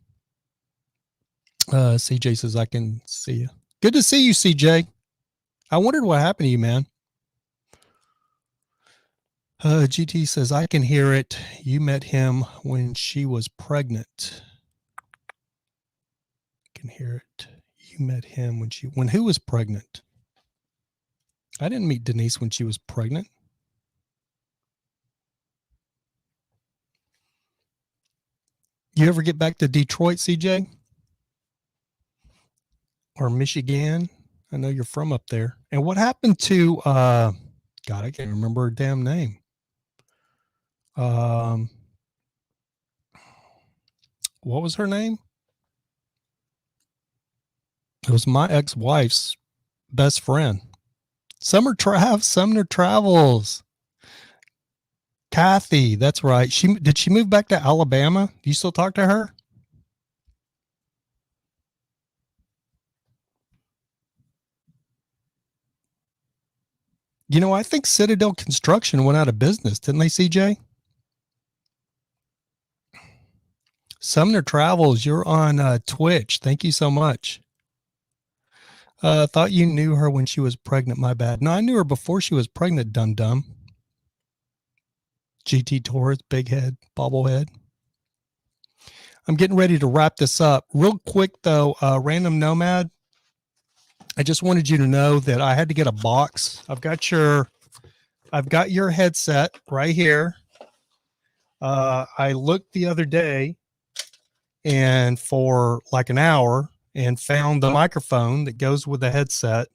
CJ says, I can see you. Good to see you, CJ. I wondered what happened to you, man. GT says, I can hear it. You met him when she was pregnant. I can hear it. You met him when who was pregnant? I didn't meet Denise when she was pregnant. You ever get back to Detroit, CJ? Or Michigan? I know you're from up there. And what happened to, God, I can't remember her damn name. What was her name? It was my ex-wife's best friend. Sumner Travels. Kathy, that's right. Did she move back to Alabama? Do you still talk to her? You know, I think Citadel Construction went out of business, didn't they, CJ? Sumner Travels, you're on Twitch. Thank you so much. Thought you knew her when she was pregnant. My bad. No, I knew her before she was pregnant, dum-dum. GT Taurus, big head, bobblehead. I'm getting ready to wrap this up. Real quick, though, Random Nomad, I just wanted you to know that I had to get a box. I've got your headset right here. I looked the other day and for like an hour and found the microphone that goes with the headset.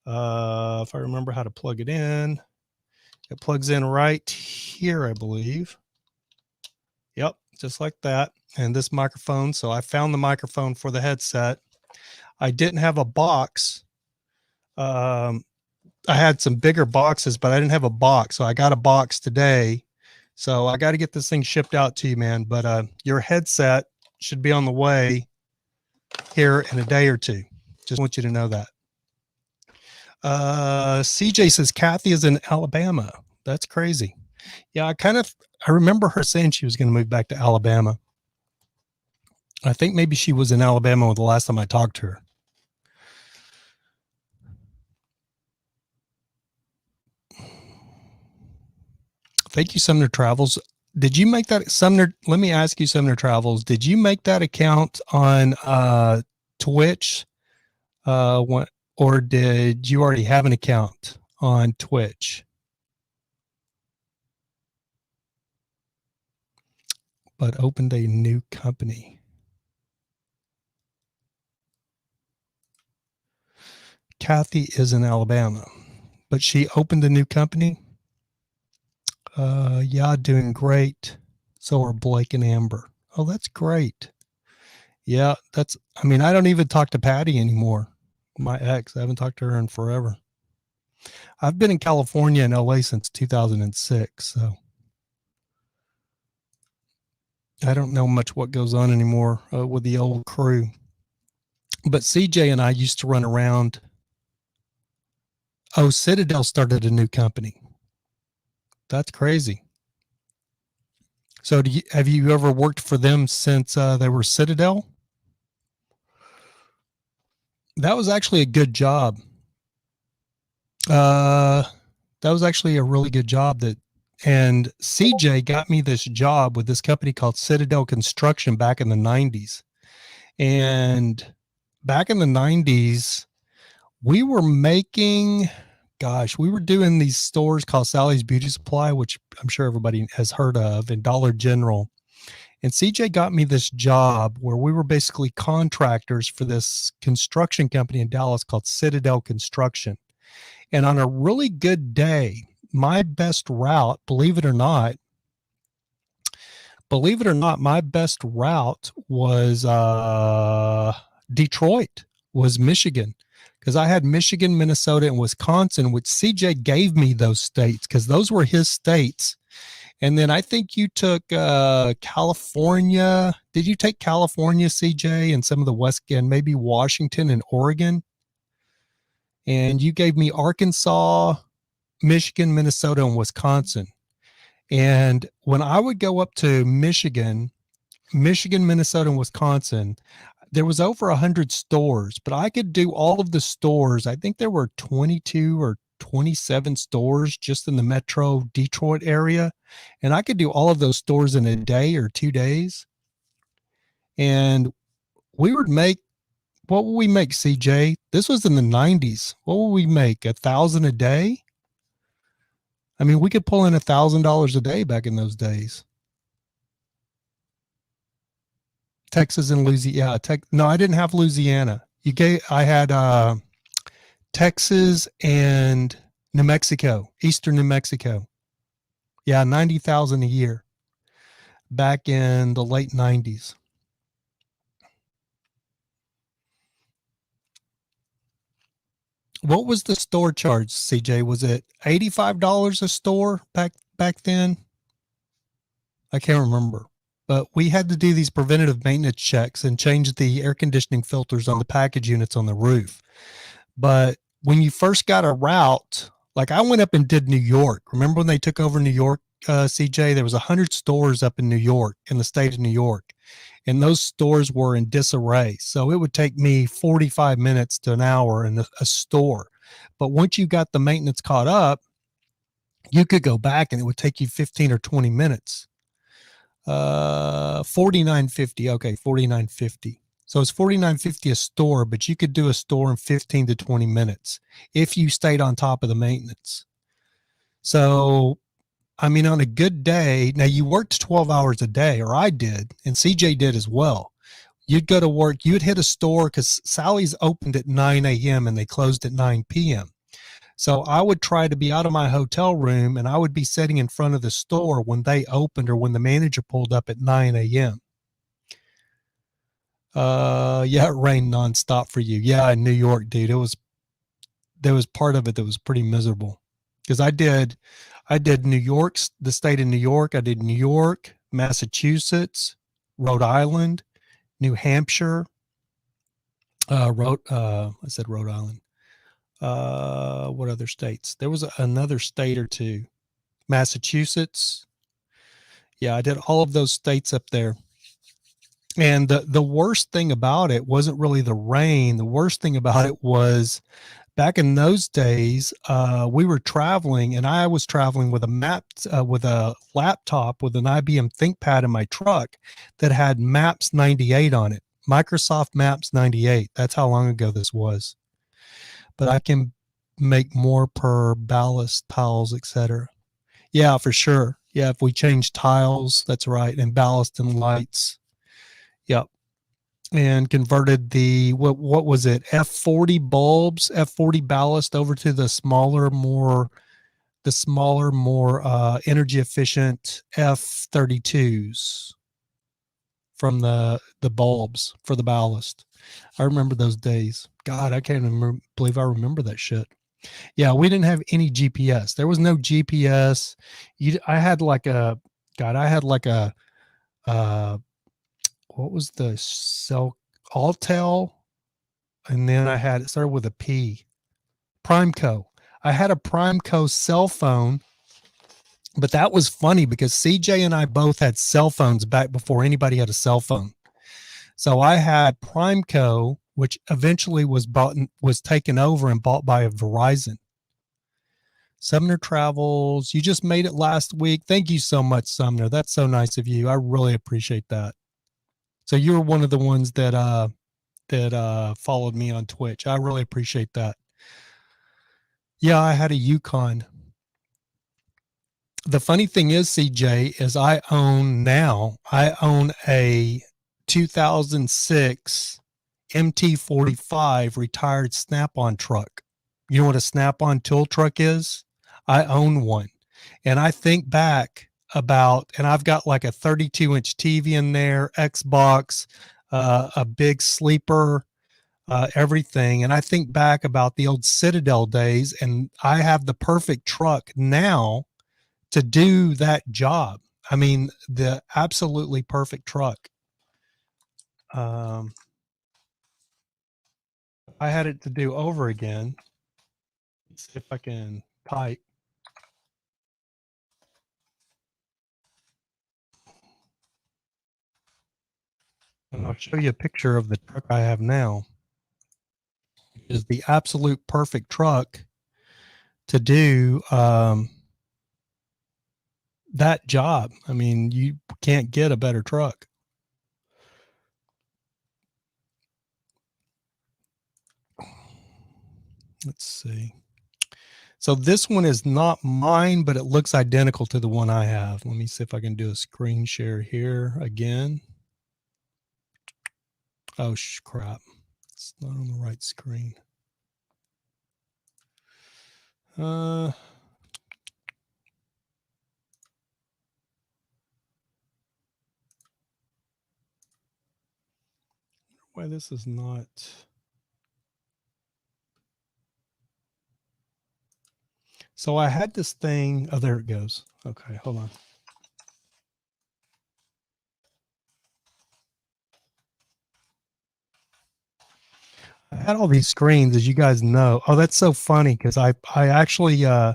If I remember how to plug it in, it plugs in right here, I believe. Yep, just like that. And this microphone. So I found the microphone for the headset. I didn't have a box. I had some bigger boxes, but I didn't have a box. So I got a box today So I got to get this thing shipped out to you, man. But your headset should be on the way here in a day or two. Just want you to know that. CJ says Kathy is in Alabama. That's crazy. Yeah, I remember her saying she was going to move back to Alabama. I think maybe she was in Alabama the last time I talked to her. Thank you, Sumner Travels. Did you make that, Sumner? Let me ask you, Sumner Travels. Did you make that account on Twitch, or did you already have an account on Twitch? But opened a new company. Kathy is in Alabama, but she opened a new company. Yeah, doing great. So are Blake and Amber. Oh, that's great. Yeah, I mean, I don't even talk to Patty anymore. My ex, I haven't talked to her in forever. I've been in California and LA since 2006. So I don't know much what goes on anymore with the old crew. But CJ and I used to run around. Oh, Citadel started a new company. That's crazy. So have you ever worked for them since they were Citadel? That was actually a good job. That was actually a really good job and CJ got me this job with this company called Citadel Construction back in the 90s. And back in the 90s, we were making, we were doing these stores called Sally's Beauty Supply, which I'm sure everybody has heard of, and Dollar General. And CJ got me this job where we were basically contractors for this construction company in Dallas called Citadel Construction. And on a really good day, my best route, believe it or not, my best route was Detroit, was Michigan, because I had Michigan, Minnesota, and Wisconsin, which CJ gave me those states because those were his states. And then I think you took California. Did you take California, CJ, and some of the West and maybe Washington and Oregon? And you gave me Arkansas, Michigan, Minnesota, and Wisconsin. And when I would go up to Michigan, Minnesota, and Wisconsin, there was over 100 stores, but I could do all of the stores. I think there were 22 or 27 stores just in the metro Detroit area. And I could do all of those stores in a day or 2 days. And we would make, what would we make, CJ? This was in the 90s. What would we make? $1,000 a day? I mean, we could pull in $1,000 a day back in those days. Texas and Louisiana. No, I didn't have Louisiana. I had Texas and New Mexico, Eastern New Mexico. Yeah, 90,000 a year back in the late 90s. What was the store charge, CJ? Was it $85 a store back then? I can't remember. But we had to do these preventative maintenance checks and change the air conditioning filters on the package units on the roof. But when you first got a route, like I went up and did New York. Remember when they took over New York, CJ? There was 100 stores up in New York, in the state of New York. And those stores were in disarray. So it would take me 45 minutes to an hour in a store. But once you got the maintenance caught up, you could go back and it would take you 15 or 20 minutes. $49.50. Okay, $49.50. So it's $49.50 a store, but you could do a store in 15 to 20 minutes if you stayed on top of the maintenance. So, I mean, on a good day, now you worked 12 hours a day, or I did, and CJ did as well. You'd go to work, you'd hit a store because Sally's opened at 9 a.m. and they closed at 9 p.m. So I would try to be out of my hotel room and I would be sitting in front of the store when they opened or when the manager pulled up at 9 a.m. Yeah, it rained nonstop for you. Yeah, in New York, dude. There was part of it that was pretty miserable because I did I did New York, the state of New York. I did New York, Massachusetts, Rhode Island, New Hampshire. I said Rhode Island. What other states? There was another state or two. Massachusetts. Yeah, I did all of those states up there. And the worst thing about it wasn't really the rain. The worst thing about it was back in those days, we were traveling, and I was traveling with with a laptop with an IBM ThinkPad in my truck that had Maps 98 on it. Microsoft Maps 98. That's how long ago this was. But I can make more per ballast, tiles, etc. Yeah, for sure. Yeah, if we change tiles, that's right, and ballast and lights. Yep. And converted the what was it, F40 bulbs, F40 ballast over to the smaller, more energy efficient F32s from the bulbs for the ballast. I remember those days. God, I can't even believe I remember that shit. Yeah, we didn't have any GPS. There was no GPS. I had like a God, I had like a what was the cell, Altel, and then I had it started with a P. Primeco. I had a Primeco cell phone, but that was funny because CJ and I both had cell phones back before anybody had a cell phone. So I had Primeco, which eventually was taken over and bought by Verizon. Sumner Travels, you just made it last week. Thank you so much, Sumner. That's so nice of you. I really appreciate that. So you're one of the ones that followed me on Twitch. I really appreciate that. Yeah, I had a Yukon. The funny thing is, CJ, is I own a 2006 MT45 retired Snap-on truck. You know what a Snap-on tool truck is? I own one. And I think back and I've got like a 32-inch TV in there, Xbox, a big sleeper, everything. And I think back about the old Citadel days, and I have the perfect truck now to do that job. I mean, the absolutely perfect truck. I had it to do over again. Let's see if I can type. And I'll show you a picture of the truck I have now. It is the absolute perfect truck to do that job. I mean, you can't get a better truck. Let's see. So this one is not mine, but it looks identical to the one I have. Let me see if I can do a screen share here again. Oh, crap. It's not on the right screen. Why this is not. So I had this thing. Oh, there it goes. Okay, hold on. I had all these screens, as you guys know. Oh, that's so funny because I actually I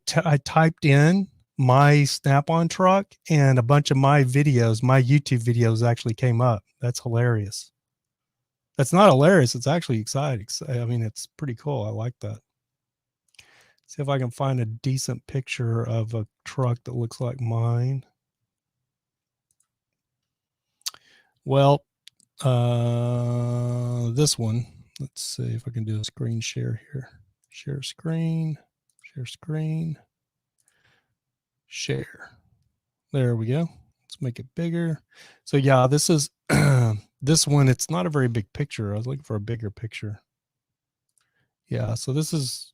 typed in my Snap-on truck, and a bunch of my videos, my YouTube videos, actually came up. That's hilarious. That's not hilarious. It's actually exciting. I mean, it's pretty cool. I like that. See if I can find a decent picture of a truck that looks like mine. Well, this one. Let's see if I can do a screen share here. Share screen. Share screen. Share. There we go. Let's make it bigger. So yeah, this is this one. It's not a very big picture. I was looking for a bigger picture. Yeah. So this is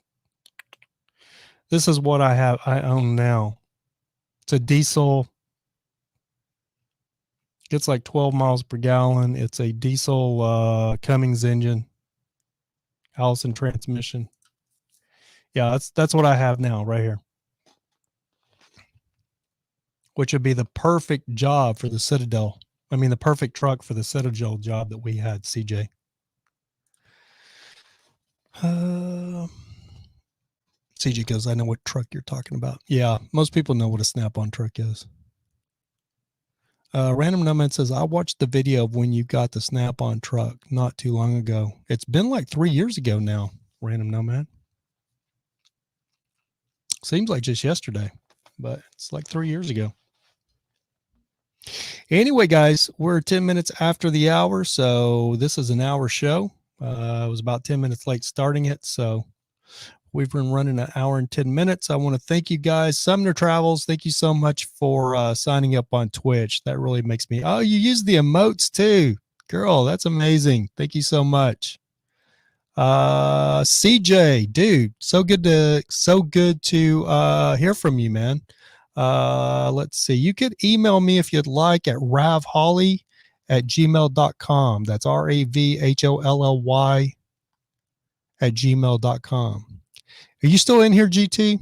what I own now. It's a diesel. Gets like 12 miles per gallon. It's a diesel Cummins engine, Allison transmission. Yeah, that's what I have now right here. which would be the perfect job for the Citadel. I mean, the perfect truck for the Citadel job that we had, CJ. CJ goes, I know what truck you're talking about. Yeah, most people know what a Snap-on truck is. Random Nomad says, I watched the video of when you got the Snap-on truck not too long ago. It's been like 3 years ago now, Random Nomad. Seems like just yesterday, but it's like 3 years ago. Anyway, guys, we're 10 minutes after the hour, so this is an hour show. I was about 10 minutes late starting it, so we've been running an hour and 10 minutes. I want to thank you guys. Sumner Travels, thank you so much for signing up on Twitch. That really makes me, oh, you use the emotes too. Girl, that's amazing. Thank you so much. CJ, dude, so good to hear from you, man. Let's see. You could email me if you'd like at ravholly@gmail.com. That's ravholly@gmail.com. Are you still in here, GT?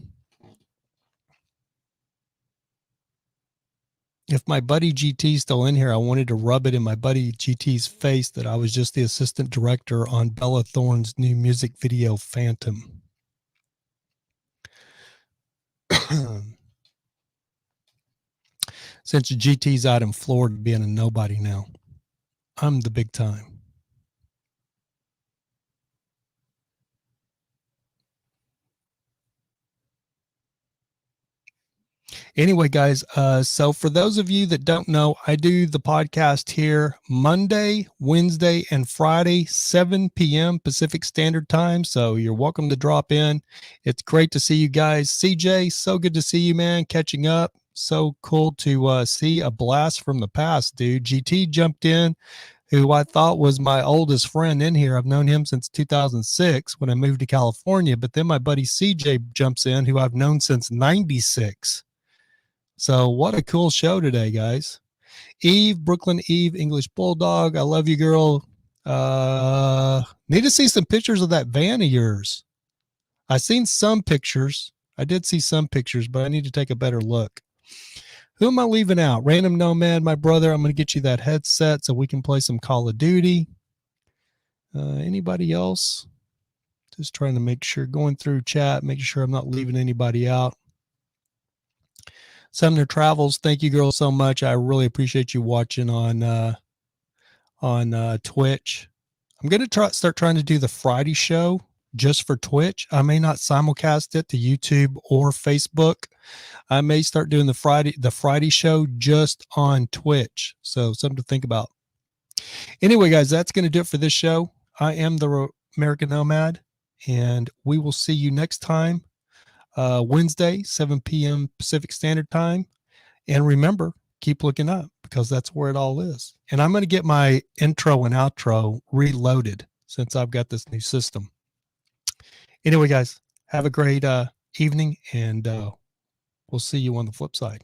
If my buddy GT is still in here, I wanted to rub it in my buddy GT's face that I was just the assistant director on Bella Thorne's new music video, Phantom. Since GT's out in Florida being a nobody now, I'm the big time. Anyway, guys, so for those of you that don't know, I do the podcast here Monday, Wednesday, and Friday, 7 p.m. Pacific Standard Time. So you're welcome to drop in. It's great to see you guys. CJ, so good to see you, man, catching up. So cool to see a blast from the past, dude. GT jumped in, who I thought was my oldest friend in here. I've known him since 2006 when I moved to California. But then my buddy CJ jumps in, who I've known since 96. So what a cool show today, guys. Eve, Brooklyn Eve, English Bulldog. I love you, girl. Need to see some pictures of that van of yours. I seen some pictures. I did see some pictures, but I need to take a better look. Who am I leaving out? Random Nomad, my brother. I'm going to get you that headset so we can play some Call of Duty. Anybody else? Just trying to make sure, going through chat, making sure I'm not leaving anybody out. Sumner Travels, thank you, girls, so much. I really appreciate you watching on Twitch. I'm going to start trying to do the Friday show just for Twitch. I may not simulcast it to YouTube or Facebook. I may start doing the Friday show just on Twitch. So something to think about. Anyway, guys, that's going to do it for this show. I am the American Nomad, and we will see you next time. Wednesday, 7 p.m. Pacific Standard Time. And remember, keep looking up because that's where it all is. And I'm going to get my intro and outro reloaded since I've got this new system. Anyway, guys, have a great evening, and we'll see you on the flip side.